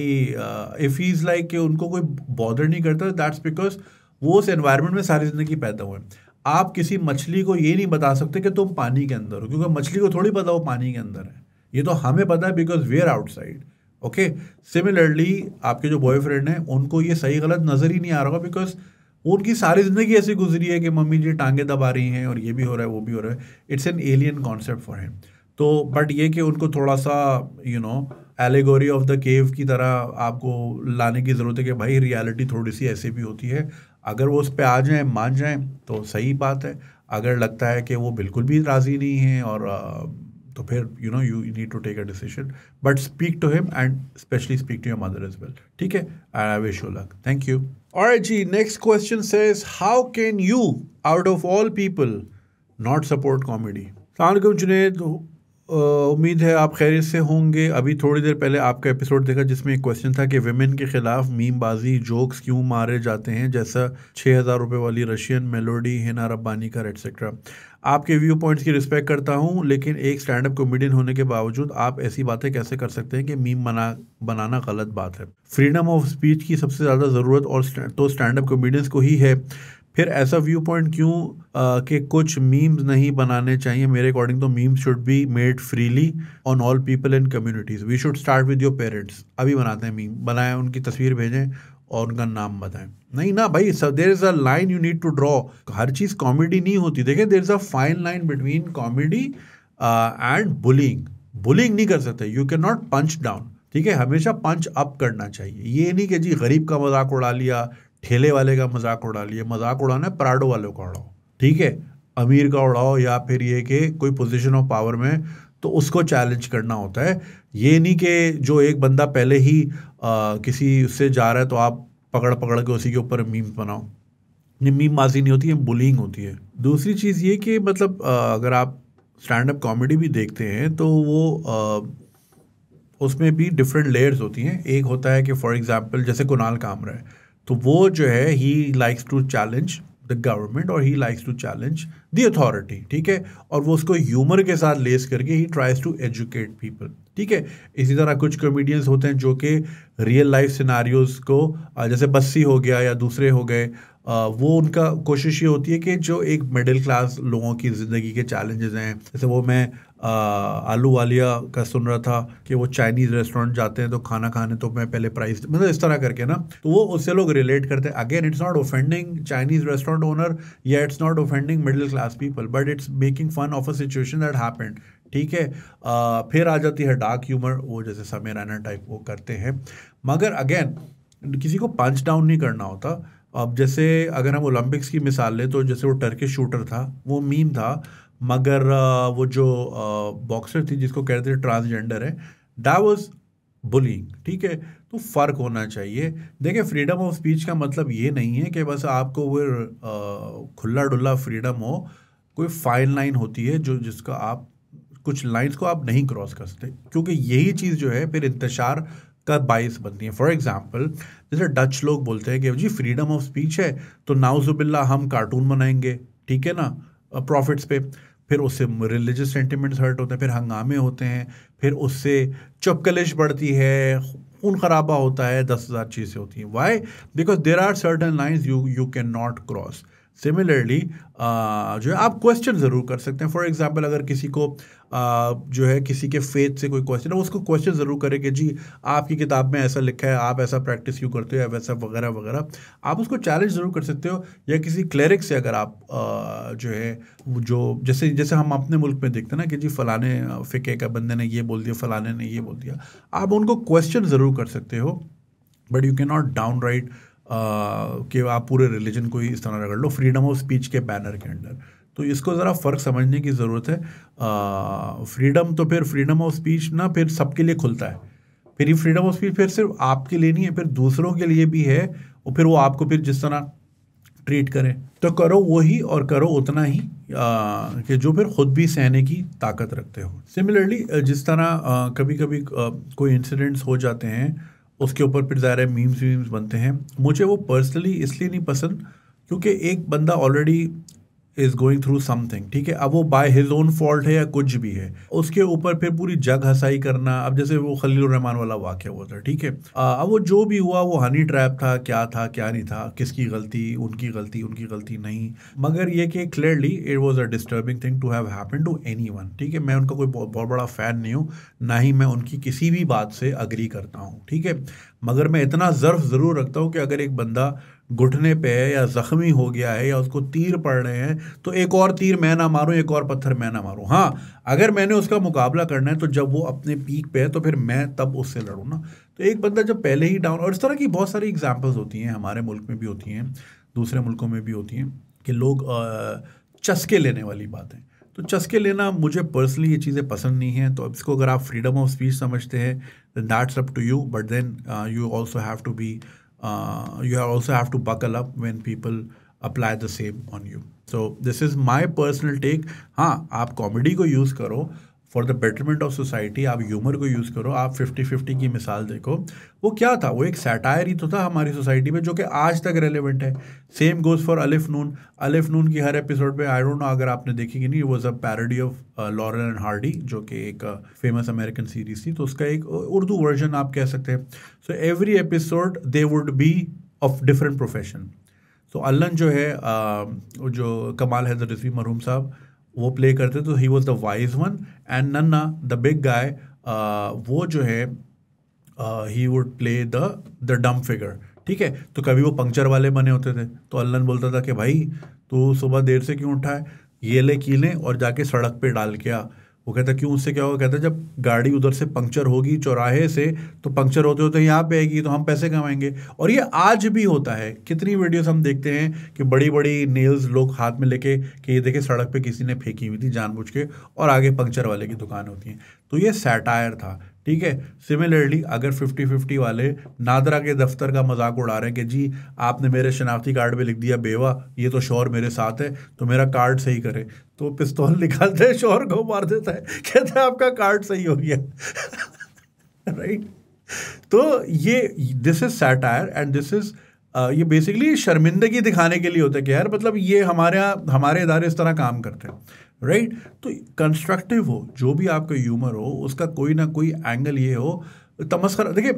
इफ़ ही इज़ लाइक कि उनको कोई बॉदर नहीं करता, दैट्स बिकॉज वो उस एनवायरनमेंट में सारी ज़िंदगी पैदा हुए। आप किसी मछली को ये नहीं बता सकते कि तुम पानी के अंदर हो, क्योंकि मछली को थोड़ी पता वो पानी के अंदर है, ये तो हमें पता है because we are outside. Okay, similarly आपके जो बॉयफ्रेंड हैं उनको ये सही गलत नज़र ही नहीं आ रहा होगा, बिकॉज उनकी सारी ज़िंदगी ऐसी गुजरी है कि मम्मी जी टांगे दबा रही हैं और ये भी हो रहा है वो भी हो रहा है। It's an alien concept for him. तो बट ये कि उनको थोड़ा सा एलेगोरी ऑफ द केव की तरह आपको लाने की ज़रूरत है कि भाई रियलिटी थोड़ी सी ऐसी भी होती है। अगर वो उस पर आ जाएं, मान जाएं तो सही बात है। अगर लगता है कि वो बिल्कुल भी राज़ी नहीं है और तो फिर you need to take a decision, but speak to him and specially speak to your mother as well. ठीक है, I wish you luck. Thank you. Alright ji, next question says how can you out of all people not support comedy. अस्सलाम वालेकुम जुनैद, उम्मीद है आप खैरियत से होंगे। अभी थोड़ी देर पहले आपका एपिसोड देखा जिसमें एक क्वेश्चन था कि विमेन के खिलाफ मीमबाजी जोक्स क्यों मारे जाते हैं, जैसा 6,000 रुपये वाली रशियन मेलोडी हिना रब्बानी का एटसेट्रा। आपके व्यू पॉइंट्स की रिस्पेक्ट करता हूं, लेकिन एक स्टैंड अप कॉमेडियन होने के बावजूद आप ऐसी बातें कैसे कर सकते हैं कि मीम बनाना गलत बात है। फ्रीडम ऑफ स्पीच की सबसे ज़्यादा ज़रूरत और तो स्टैंड अप कॉमेडियंस को ही है, फिर ऐसा व्यू पॉइंट क्यों कि कुछ मीम्स नहीं बनाने चाहिए। मेरे अकॉर्डिंग तो memes should be made freely on all people and communities. We should start with your parents. अभी बनाते हैं मीम, बनाएं, उनकी तस्वीर भेजें और उनका नाम बताएं। नहीं ना भाई, there is a line you need to draw. हर चीज़ कॉमेडी नहीं होती। देखें, there is a fine line between comedy and bullying. Bullying नहीं कर सकते, you can not punch down. ठीक है, हमेशा पंच अप करना चाहिए। ये नहीं कि जी गरीब का मजाक उड़ा लिया, ठेले वाले का मजाक उड़ा लिया। मजाक उड़ाना है पराडो वालों का उड़ाओ, ठीक है, अमीर का उड़ाओ, या फिर ये कि कोई पोजीशन ऑफ पावर में तो उसको चैलेंज करना होता है। ये नहीं कि जो एक बंदा पहले ही किसी उससे जा रहा है तो आप पकड़ पकड़ के उसी के ऊपर मीम बनाओ। ये मीम बाजी नहीं होती है, बुलिंग होती है। दूसरी चीज़ ये कि मतलब अगर आप स्टैंड अप कॉमेडी भी देखते हैं तो वो उसमें भी डिफरेंट लेयर्स होती हैं। एक होता है कि फॉर एग्जांपल जैसे कुणाल कामरा है, तो वो जो है he likes to challenge the government और he likes to challenge the authority. ठीक है, और वो उसको ह्यूमर के साथ लेस करके ही ट्राइज टू एजुकेट पीपल। ठीक है, इसी तरह कुछ कॉमेडियंस होते हैं जो कि रियल लाइफ सिनारियोज को जैसे बस्सी हो गया या दूसरे हो गए, वो उनका कोशिश ये होती है कि जो एक मिडिल क्लास लोगों की ज़िंदगी के चैलेंजेस हैं, जैसे वो मैं आलू वालिया का सुन रहा था कि वो चाइनीज़ रेस्टोरेंट जाते हैं तो खाना खाने तो मैं पहले प्राइस, मतलब इस तरह करके ना, तो वो उससे लोग रिलेट करते हैं। Again it's not offending Chinese restaurant owner या it's not offending middle class people, but it's making fun of a situation that happened. ठीक है, फिर आ जाती है डार्क ह्यूमर, वो जैसे समय रैना टाइप वो करते हैं, मगर अगेन किसी को पंच डाउन नहीं करना होता। अब जैसे अगर हम ओलंपिक्स की मिसाल लें तो जैसे वो टर्किश शूटर था, वो मीम था, मगर वो जो बॉक्सर थी जिसको कहते थे ट्रांसजेंडर है, दैट वाज बुलिंग। ठीक है, तो फ़र्क होना चाहिए। देखिए, फ्रीडम ऑफ स्पीच का मतलब ये नहीं है कि बस आपको वो खुला डुल्ला फ्रीडम हो। कोई फाइन लाइन होती है जो जिसका आप कुछ लाइंस को आप नहीं क्रॉस कर सकते, क्योंकि यही चीज़ जो है फिर इंतशार का बाइस बनती है। फॉर एग्जांपल जैसे डच लोग बोलते हैं कि जी फ्रीडम ऑफ स्पीच है तो नाउजुबिल्ला हम कार्टून बनाएंगे, ठीक है ना, प्रॉफिट्स पे। फिर उससे रिलीजियस सेंटिमेंट्स हर्ट होते हैं, फिर हंगामे होते हैं, फिर उससे चपकलिश बढ़ती है, खून खराबा होता है, 10,000 चीज़ें होती हैं। Why? Because there are certain lines you can not cross. Similarly जो है आप क्वेश्चन ज़रूर कर सकते हैं। फॉर एग्जांपल अगर किसी को जो है किसी के फेथ से कोई क्वेश्चन है, उसको क्वेश्चन ज़रूर करें कि जी आपकी किताब में ऐसा लिखा है, आप ऐसा प्रैक्टिस क्यों करते हो, या वैसा वगैरह वगैरह। आप उसको चैलेंज ज़रूर कर सकते हो। या किसी क्लेरिक से अगर आप जो है जो जैसे हम अपने मुल्क में देखते हैं ना कि जी फ़लाने फ़िक़े का बंदे ने ये बोल दिया, फ़लाने ने ये बोल दिया, आप उनको क्वेश्चन ज़रूर कर सकते हो, but you can not down right कि आप पूरे रिलीजन को ही इस तरह रगड़ लो फ्रीडम ऑफ स्पीच के बैनर के अंडर। तो इसको ज़रा फ़र्क समझने की ज़रूरत है। फ्रीडम तो फिर फ्रीडम ऑफ स्पीच ना फिर सबके लिए खुलता है। फिर ये फ्रीडम ऑफ स्पीच फिर सिर्फ आपके लिए नहीं है, फिर दूसरों के लिए भी है। और फिर वो आपको फिर जिस तरह ट्रीट करें तो करो वही, और करो उतना ही कि जो फिर ख़ुद भी सहने की ताकत रखते हो। सिमिलरली जिस तरह कभी कभी कोई इंसिडेंट्स हो जाते हैं उसके ऊपर फिर ज़ाहिर है मीम्स बनते हैं। मुझे वो पर्सनली इसलिए नहीं पसंद क्योंकि एक बंदा already is going through something, ठीक है, अब वो बाय हिज ओन फॉल्ट है या कुछ भी है, उसके ऊपर फिर पूरी जग हंसाई करना। अब जैसे वो खलीलुर रहमान वाला वाक़या हुआ था, ठीक है, अब वो जो भी हुआ वो हनी ट्रैप था क्या नहीं था, किसकी गलती, उनकी गलती नहीं, मगर ये कि clearly it was a disturbing thing to have happened to anyone, ठीक है। मैं उनका कोई बहुत बड़ा फ़ैन नहीं हूँ, ना ही मैं उनकी किसी भी बात से अग्री करता हूँ, ठीक है, मगर मैं इतना ज़र्फ ज़रूर रखता हूँ कि अगर एक बंदा घुटने पे है या ज़ख्मी हो गया है या उसको तीर पड़ रहे हैं तो एक और तीर मैं ना मारूं, एक और पत्थर मैं ना मारूं। हाँ, अगर मैंने उसका मुकाबला करना है तो जब वो अपने पीक पे है तो फिर मैं तब उससे लड़ूं ना। तो एक बंदा जब पहले ही डाउन, और इस तरह की बहुत सारी एग्जांपल्स होती हैं, हमारे मुल्क में भी होती हैं, दूसरे मुल्कों में भी होती हैं, कि लोग चस्के लेने वाली बात है। तो चस्के लेना मुझे पर्सनली ये चीज़ें पसंद नहीं हैं। तो इसको अगर आप फ्रीडम ऑफ स्पीच समझते हैं then that's up to you, but then you also have to be you also have to buckle up when people apply the same on you. So this is my personal take. हाँ, आप कॉमेडी को यूज़ करो for the betterment of society, आप ह्यूमर को यूज़ करो। आप 50-50 की मिसाल देखो, वो क्या था, वो एक सैटायर ही तो था हमारी सोसाइटी में जो कि आज तक रेलिवेंट है। सेम गोज़ फॉर अलिफ नून। अलिफ नून की हर एपिसोड पे, आई डोंट नो अगर आपने देखी कि नहीं, was a parody of laurel and Hardy, जो कि एक फेमस अमेरिकन सीरीज थी, तो उसका एक उर्दू वर्जन आप कह सकते हैं। So every episode they would be of different profession. तो अल्लन जो है जो कमाल हैदर रिजवी मरहूम साहब वो प्ले करते, तो he was the wise one, and नन्ना द बिग गाय वो जो है ही वुड प्ले द डम फिगर, ठीक है। तो कभी वो पंक्चर वाले बने होते थे, तो अल्लन बोलता था कि भाई तू सुबह देर से क्यों उठा है, ये ले कीलें और जाके सड़क पे डाल के आ। वो कहता क्यों, उससे क्या होगा, कहता जब गाड़ी उधर से पंक्चर होगी चौराहे से, तो पंक्चर होते होते यहाँ पे आएगी तो हम पैसे कमाएंगे। और ये आज भी होता है, कितनी वीडियोस हम देखते हैं कि बड़ी बड़ी नेल्स लोग हाथ में लेके कि ये देखे सड़क पे किसी ने फेंकी हुई थी जानबूझ के, और आगे पंक्चर वाले की दुकान होती है। तो ये सैटायर था, ठीक है। सिमिलरली अगर 50-50 वाले नादरा के दफ्तर का मजाक उड़ा रहे हैं कि जी आपने मेरे शनाख्ती कार्ड पे लिख दिया बेवा, ये तो शौहर मेरे साथ है तो मेरा कार्ड सही करे, तो पिस्तौल निकालते हैं, शौहर को मार देता है, कहता है आपका कार्ड सही हो गया राइट। तो ये this is satire and this is ये बेसिकली शर्मिंदगी दिखाने के लिए होता है कि यार मतलब ये हमारे इदारे इस तरह काम करते हैं, राइट। तो कंस्ट्रक्टिव हो, जो भी आपका ह्यूमर हो उसका कोई ना कोई एंगल ये हो, तमस्खर, देखिए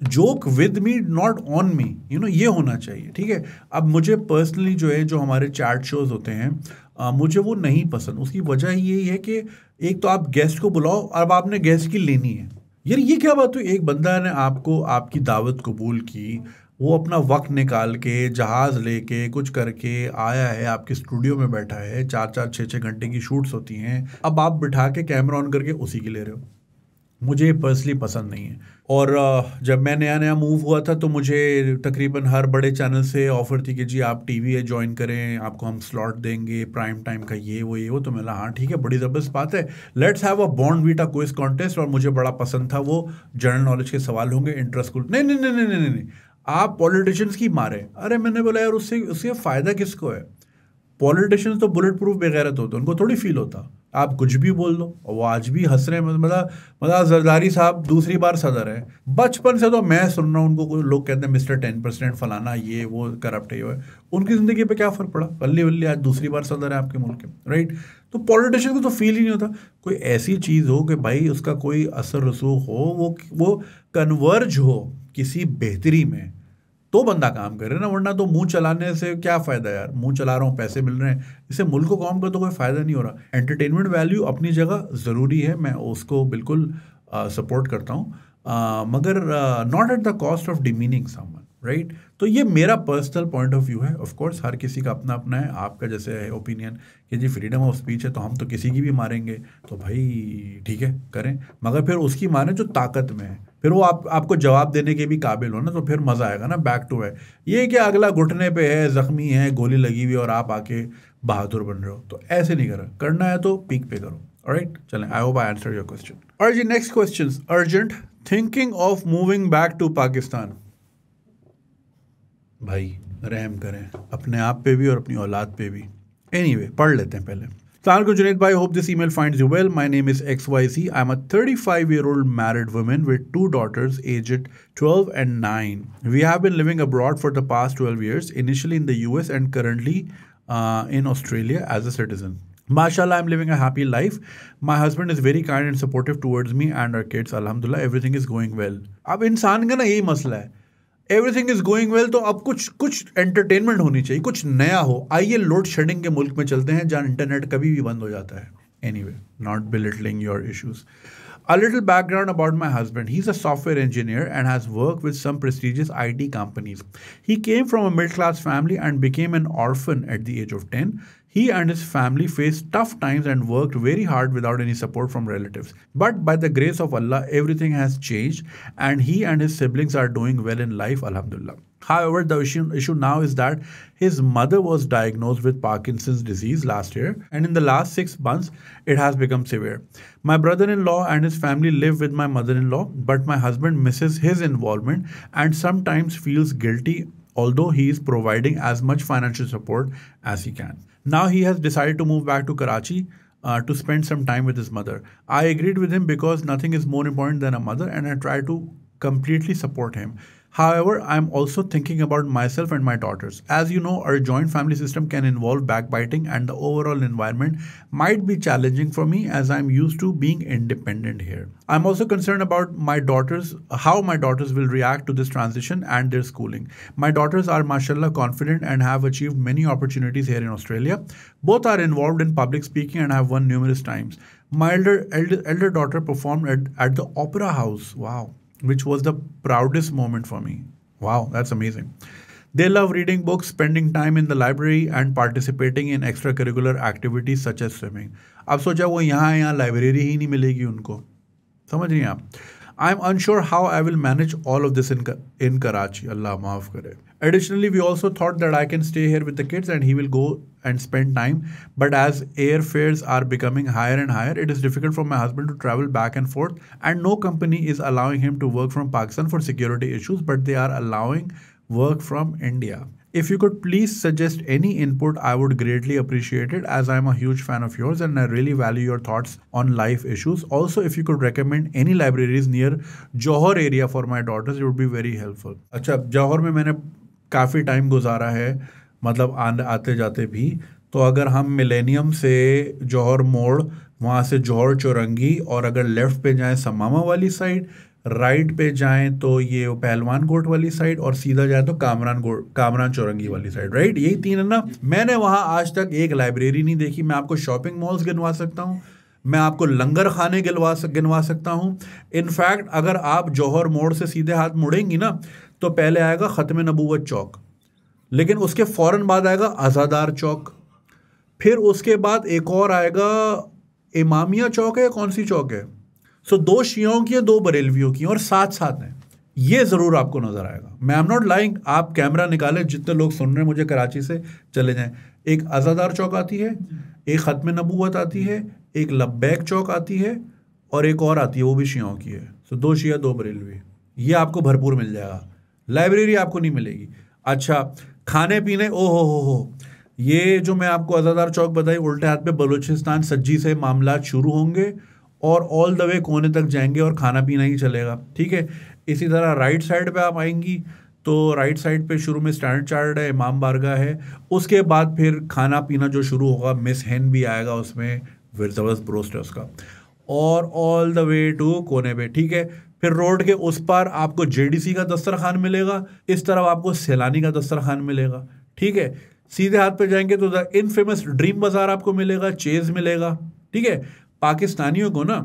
joke with me not on me, ये होना चाहिए, ठीक है। अब मुझे पर्सनली जो है, जो हमारे चैट शोज होते हैं, मुझे वो नहीं पसंद। उसकी वजह यही है कि एक तो आप गेस्ट को बुलाओ, अब आपने गेस्ट की लेनी है, यार ये क्या बात हुई। एक बंदा ने आपको आपकी दावत कबूल की, वो अपना वक्त निकाल के जहाज़ लेके कुछ करके आया है, आपके स्टूडियो में बैठा है, 4-4 6-6 घंटे की शूट्स होती हैं, अब आप बिठा के कैमरा ऑन करके उसी की ले रहे हो। मुझे पर्सनली पसंद नहीं है। और जब मैं नया मूव हुआ था तो मुझे तकरीबन हर बड़े चैनल से ऑफ़र थी कि जी आप टीवी ज्वाइन करें, आपको हम स्लॉट देंगे प्राइम टाइम का, ये वो। तो मैं हाँ ठीक है, बड़ी ज़बरदस्त बात है, let's have a bond Vita quiz contest. और मुझे बड़ा पसंद था वो, जनरल नॉलेज के सवाल होंगे, इंटर स्कूल। नहीं, आप पॉलिटिशियंस की मारे। अरे मैंने बोला यार उससे फ़ायदा किसको है। पॉलिटिशियंस तो बुलेट प्रूफ बेगैरत होते, उनको थोड़ी फील होता आप कुछ भी बोल दो। और वो आज भी हंस रहे हैं, मतलब जरदारी साहब दूसरी बार सदर है, बचपन से तो मैं सुन रहा हूँ उनको, कोई लोग कहते हैं मिस्टर 10% फलाना, ये वो करप्ट है, ये उनकी ज़िंदगी पे क्या फ़र्क पड़ा, बल्ली बल्ली आज दूसरी बार सदर है आपके मुल्क में, राइट। तो पॉलिटिशियन को तो फील ही नहीं होता। कोई ऐसी चीज़ हो कि भाई उसका कोई असर रसूख हो, वो कन्वर्ज हो किसी बेहतरी में, तो बंदा काम करे ना, वरना तो मुंह चलाने से क्या फ़ायदा यार। मुंह चला रहा हूँ, पैसे मिल रहे हैं, इससे मुल्क को कौम का तो कोई फ़ायदा नहीं हो रहा। एंटरटेनमेंट वैल्यू अपनी जगह ज़रूरी है, मैं उसको बिल्कुल सपोर्ट करता हूँ, मगर not at the cost of demeaning someone, right. तो ये मेरा पर्सनल पॉइंट ऑफ व्यू है। ऑफ कोर्स हर किसी का अपना अपना है, आपका जैसे है ओपिनियन कि जी फ्रीडम ऑफ स्पीच है तो हम तो किसी की भी मारेंगे, तो भाई ठीक है करें, मगर फिर उसकी मारें जो ताकत में है, फिर वो आपको जवाब देने के भी काबिल हो ना, तो फिर मज़ा आएगा ना। बैक टू है ये कि अगला घुटने पे है, ज़ख्मी है, गोली लगी हुई और आप आके बहादुर बन रहे हो, तो ऐसे नहीं करना है तो पीक पे करो। ऑलराइट, चलें, I hope I answer your question. और जी next question, urgent, thinking of moving back to Pakistan. भाई रहम करें अपने आप पे भी और अपनी औलाद पे भी। एनीवे पढ़ लेते हैं पहले। Assalamualaikum Junaid bhai, hope this email finds you well. My name is XYZ. I'm a 35-year-old married woman with 2 daughters aged 12 and 9. We have been living abroad for the past 12 years, initially in the US and currently in Australia as a citizen. Mashallah, I'm living a happy life. My husband is very kind and supportive towards me and our kids. Alhamdulillah, everything is going well. अब इंसान का ना यही मसला है, एवरीथिंग इज गोइंग वेल, तो अब कुछ एंटरटेनमेंट होनी चाहिए, कुछ नया हो. आइए लोड शेडिंग के मुल्क में चलते हैं जहाँ इंटरनेट कभी भी बंद हो जाता है. Anyway, not belittling your issues. A little background about my husband. He's a software engineer and has worked with some prestigious IT companies. He came from a middle-class family and became an orphan at the age of 10. He and his family faced tough times and worked very hard without any support from relatives. But by the grace of Allah, everything has changed and he and his siblings are doing well in life, alhamdulillah. However, the issue now is that his mother was diagnosed with Parkinson's disease last year, and in the last 6 months, it has become severe. My brother-in-law and his family live with my mother-in-law, but my husband misses his involvement and sometimes feels guilty, although he is providing as much financial support as he can. Now he has decided to move back to Karachi to spend some time with his mother. I agreed with him because nothing is more important than a mother, and I try to completely support him. However, I'm also thinking about myself and my daughters. As you know, our joint family system can involve backbiting and the overall environment might be challenging for me as I'm used to being independent here. I'm also concerned about how my daughters will react to this transition and their schooling. My daughters are mashallah confident and have achieved many opportunities here in Australia. Both are involved in public speaking and have won numerous times. My elder daughter performed at the Opera House. Wow. Which was the proudest moment for me. Wow, that's amazing. They love reading books, spending time in the library and participating in extracurricular activities such as swimming. अब सोचा वो यहाँ लाइब्रेरी ही नहीं मिलेगी उनको, समझ रही हैं आप. I'm unsure how I will manage all of this in Karachi. Allah maaf kare. Additionally, we also thought that I can stay here with the kids and he will go and spend time. But as airfares are becoming higher and higher, it is difficult for my husband to travel back and forth. And no company is allowing him to work from Pakistan for security issues, but they are allowing work from India. If you could please suggest any input, I would greatly appreciate it as I am a huge fan of yours and I really value your thoughts on life issues. Also, if you could recommend any libraries near Johor area for my daughters, it would be very helpful. अच्छा, जौहर में मैंने काफ़ी टाइम गुजारा है, मतलब आते जाते भी. तो अगर हम मिलेनियम से जौहर मोड़, वहाँ से जौहर चौरंगी, और अगर लेफ़्ट पे जाएँ समामा वाली साइड, राइट पे जाएं तो ये पहलवान कोट वाली साइड, और सीधा जाए तो कामरान चौरंगी वाली साइड, राइट. यही 3 है ना. मैंने वहाँ आज तक एक लाइब्रेरी नहीं देखी. मैं आपको शॉपिंग मॉल्स गिनवा सकता हूँ, मैं आपको लंगर खाने गिनवा सकता हूँ. इनफैक्ट अगर आप जौहर मोड़ से सीधे हाथ मुड़ेंगी ना, तो पहले आएगा ख़त्म नबूवत चौक, लेकिन उसके फ़ौरन बाद आएगा आज़ादार चौक, फिर उसके बाद एक और आएगा इमामिया चौक है, कौन सी चौक है. सो 2 शियों की है, 2 बरेलवियों की, और साथ हैं. ये ज़रूर आपको नज़र आएगा. मैं एम नॉट लाइंग. आप कैमरा निकालें, जितने लोग सुन रहे हैं मुझे कराची से, चले जाएं. एक आज़ादार चौक आती है, एक ख़त्म नबूवत आती है, एक लब्बैक चौक आती है, और एक और आती है, वो भी शियों की है. सो 2 शिया 2 बरेलवी, ये आपको भरपूर मिल जाएगा. लाइब्रेरी आपको नहीं मिलेगी. अच्छा, खाने पीने, ओ हो, ये जो मैं आपको आज़ादार चौक बताई, उल्टे हाथ पे बलूचिस्तान सज्जी से मामला शुरू होंगे और ऑल द वे कोने तक जाएंगे और खाना पीना ही चलेगा, ठीक है. इसी तरह राइट साइड पे आप आएंगी तो राइट साइड पे शुरू में स्टैंडर्ड चार्ट है, इमाम बारगाह है, उसके बाद फिर खाना पीना जो शुरू होगा, मिस हेन भी आएगा उसमें, फिर ज़बरदस्त ब्रोस्ट है उसका, और ऑल द वे टू कोने पे, ठीक है. फिर रोड के उस पार आपको जेडीसी का दस्तरखान मिलेगा, इस तरफ आपको सैलानी का दस्तरखान मिलेगा, ठीक है. सीधे हाथ पे जाएंगे तो द इनफेमस ड्रीम बाज़ार आपको मिलेगा, चेज़ मिलेगा, ठीक है. पाकिस्तानियों को ना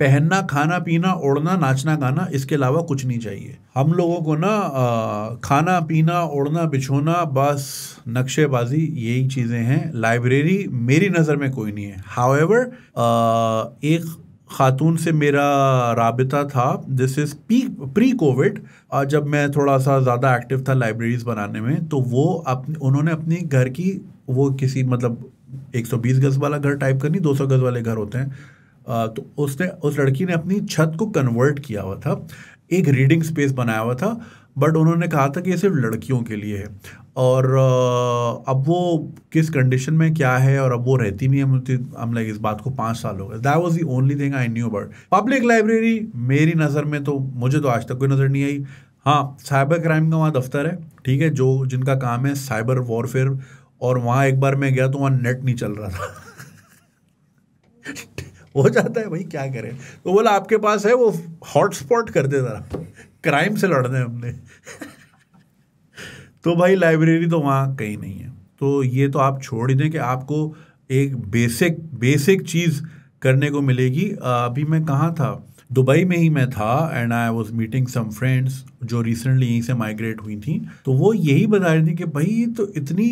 पहनना, खाना पीना, ओढ़ना, नाचना, गाना, इसके अलावा कुछ नहीं चाहिए. हम लोगों को ना खाना पीना, ओढ़ना, बिछोना, बस नक्शेबाजी, यही चीज़ें हैं. लाइब्रेरी मेरी नज़र में कोई नहीं है. हाउएवर एक ख़ातून से मेरा राबिता था, दिस इज़ प्री कोविड, जब मैं थोड़ा सा ज़्यादा एक्टिव था लाइब्रेरीज़ बनाने में, तो वो उन्होंने अपनी घर की, वो किसी मतलब 120 गज़ वाला घर टाइप का नहीं, 200 गज़ वाले घर होते हैं, तो उस लड़की ने अपनी छत को कन्वर्ट किया हुआ था, एक रीडिंग स्पेस बनाया हुआ था, बट उन्होंने कहा था कि ये सिर्फ लड़कियों के लिए है. और अब वो किस कंडीशन में क्या है, और अब वो रहती नहीं है, मुझे हम लाइक इस बात को 5 साल हो गए। That was the only thing I knew about public library. मेरी नज़र में तो मुझे तो आज तक कोई नज़र नहीं आई। हाँ, साइबर क्राइम का वहाँ दफ्तर है, ठीक है, जो जिनका काम है साइबर वॉरफेयर, और वहाँ एक बार मैं गया तो वहाँ नेट नहीं चल रहा था। हो जाता है भाई, क्या करें। तो बोला आपके पास है, वो हॉटस्पॉट कर दे जरा, क्राइम से लड़ने हमने। तो भाई लाइब्रेरी तो वहाँ कहीं नहीं है। तो ये तो आप छोड़ ही दें कि आपको एक बेसिक बेसिक चीज़ करने को मिलेगी। अभी मैं कहाँ था, दुबई में ही मैं था, and I was meeting some friends जो रिसेंटली यहीं से माइग्रेट हुई थी। तो वो यही बता रही थी कि भाई ये तो इतनी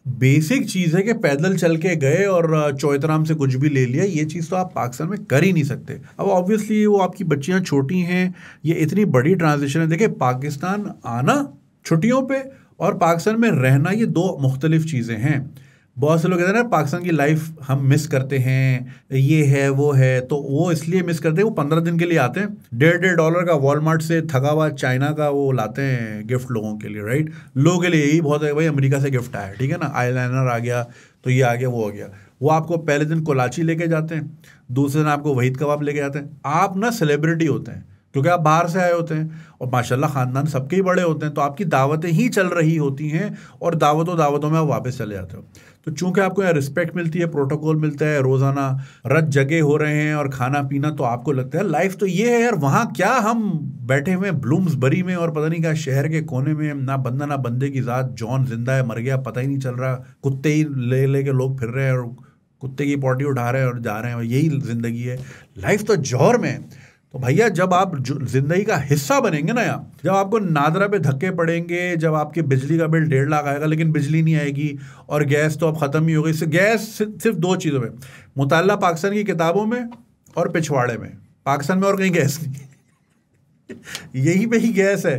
बेसिक चीज़ है कि पैदल चल के गए और चौतराम से कुछ भी ले लिया। ये चीज़ तो आप पाकिस्तान में कर ही नहीं सकते। अब ऑब्वियसली वो आपकी बच्चियाँ छोटी हैं, ये इतनी बड़ी ट्रांजिशन है। देखिए, पाकिस्तान आना छुट्टियों पे और पाकिस्तान में रहना, ये दो मुख्तलिफ चीज़ें हैं। बहुत से लोग कहते हैं ना पाकिस्तान की लाइफ हम मिस करते हैं, ये है वो है, तो वो इसलिए मिस करते हैं, वो 15 दिन के लिए आते हैं, $1.5 का वॉलमार्ट से थका हुआ चाइना का वो लाते हैं गिफ्ट लोगों के लिए, राइट। लोगों के लिए यही बहुत है, भाई अमेरिका से गिफ्ट आया, ठीक है ना, आईलाइनर आ गया, तो ये आ गया, वो आ गया। वो आपको पहले दिन कोलाची लेके जाते हैं, दूसरे दिन आपको वहीद कबाब लेके जाते हैं। आप ना सेलिब्रिटी होते हैं क्योंकि आप बाहर से आए होते हैं, और माशाल्लाह ख़ानदान सबके ही बड़े होते हैं, तो आपकी दावतें ही चल रही होती हैं, और दावतों में आप वापस चले जाते हो। तो चूंकि आपको यहाँ रिस्पेक्ट मिलती है, प्रोटोकॉल मिलता है, रोज़ाना रत जगे हो रहे हैं और खाना पीना, तो आपको लगता है लाइफ तो ये है यार। वहाँ क्या हम बैठे हुए हैं ब्लूम्सबरी में और पता नहीं क्या शहर के कोने में, ना बंदा ना बंदे की ज़ात, जॉन जिंदा है मर गया पता ही नहीं चल रहा, कुत्ते ही ले के लोग फिर रहे हैं और कुत्ते की पॉटी उठा रहे हैं और जा रहे हैं, और यही ज़िंदगी है। लाइफ तो जौहर में है। तो भैया जब आप जिंदगी का हिस्सा बनेंगे ना, यहाँ जब आपको नादरा पे धक्के पड़ेंगे, जब आपके बिजली का बिल 1.5 लाख आएगा लेकिन बिजली नहीं आएगी, और गैस तो अब ख़त्म ही हो गई। गैस सिर्फ दो चीज़ों में मुताल्ला, पाकिस्तान की किताबों में और पिछवाड़े में, पाकिस्तान में और कहीं गैस नहीं। यहीं पे ही गैस है,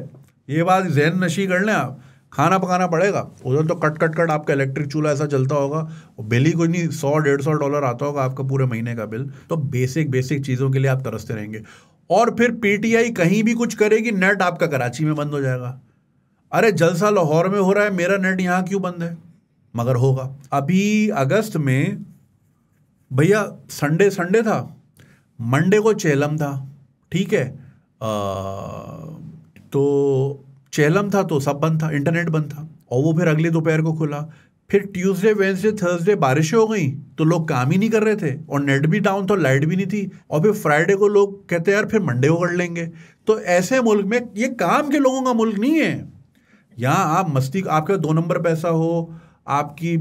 ये बात जहन नशी कर लें आप। खाना पकाना पड़ेगा, उधर तो कट कट कट आपका इलेक्ट्रिक चूल्हा ऐसा चलता होगा, और बिल ही कोई नहीं, $100-150 आता होगा आपका पूरे महीने का बिल। तो बेसिक बेसिक चीज़ों के लिए आप तरसते रहेंगे। और फिर पीटीआई कहीं भी कुछ करेगी, नेट आपका कराची में बंद हो जाएगा। अरे जलसा लाहौर में हो रहा है, मेरा नेट यहाँ क्यों बंद है? मगर होगा। अभी अगस्त में भैया संडे था, मंडे को चेलम था, ठीक है, तो चेलम था तो सब बंद था, इंटरनेट बंद था, और वो फिर अगले दोपहर को खुला। फिर ट्यूसडे वेडनेसडे थर्सडे बारिशें हो गई, तो लोग काम ही नहीं कर रहे थे, और नेट भी डाउन था, लाइट भी नहीं थी। और फिर फ्राइडे को लोग कहते हैं यार फिर मंडे को कर लेंगे। तो ऐसे मुल्क में, ये काम के लोगों का मुल्क नहीं है। यहाँ आप मस्ती, आपका 2 नंबर पैसा हो, आपकी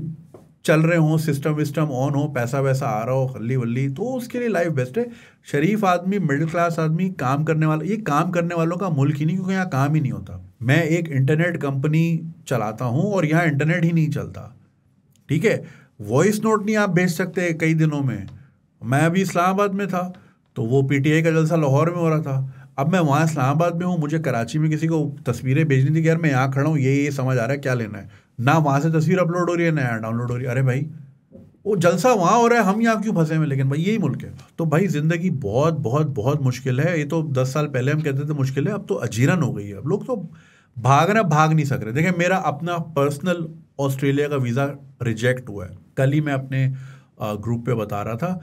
चल रहे हों, सिस्टम विस्टम ऑन हो, पैसा वैसा आ रहा हो, खल्ली वल्ली, तो उसके लिए लाइफ बेस्ट है। शरीफ आदमी, मिडिल क्लास आदमी, काम करने वाला, ये काम करने वालों का मुल्क ही नहीं, क्योंकि यहाँ काम ही नहीं होता। मैं एक इंटरनेट कंपनी चलाता हूँ और यहाँ इंटरनेट ही नहीं चलता, ठीक है। वॉइस नोट नहीं आप भेज सकते कई दिनों में। मैं अभी इस्लामाबाद में था, तो वो पीटीआई का जलसा लाहौर में हो रहा था। अब मैं वहाँ इस्लामाबाद में हूँ, मुझे कराची में किसी को तस्वीरें भेजनी थी कि यार मैं यहाँ खड़ा हूँ, ये समझ आ रहा है क्या लेना है, ना वहाँ से तस्वीर अपलोड हो रही है ना यहाँ डाउनलोड हो रही है। अरे भाई वो जलसा वहाँ हो रहा है, हम यहाँ क्यों फंसे हैं? लेकिन भाई यही मुल्क है। तो भाई ज़िंदगी बहुत बहुत बहुत मुश्किल है। ये तो 10 साल पहले हम कहते थे मुश्किल है, अब तो अजीरन हो गई है। अब लोग तो भाग नहीं सक रहे। देखिए मेरा अपना पर्सनल ऑस्ट्रेलिया का वीज़ा रिजेक्ट हुआ है, कल ही मैं अपने ग्रुप पे बता रहा था।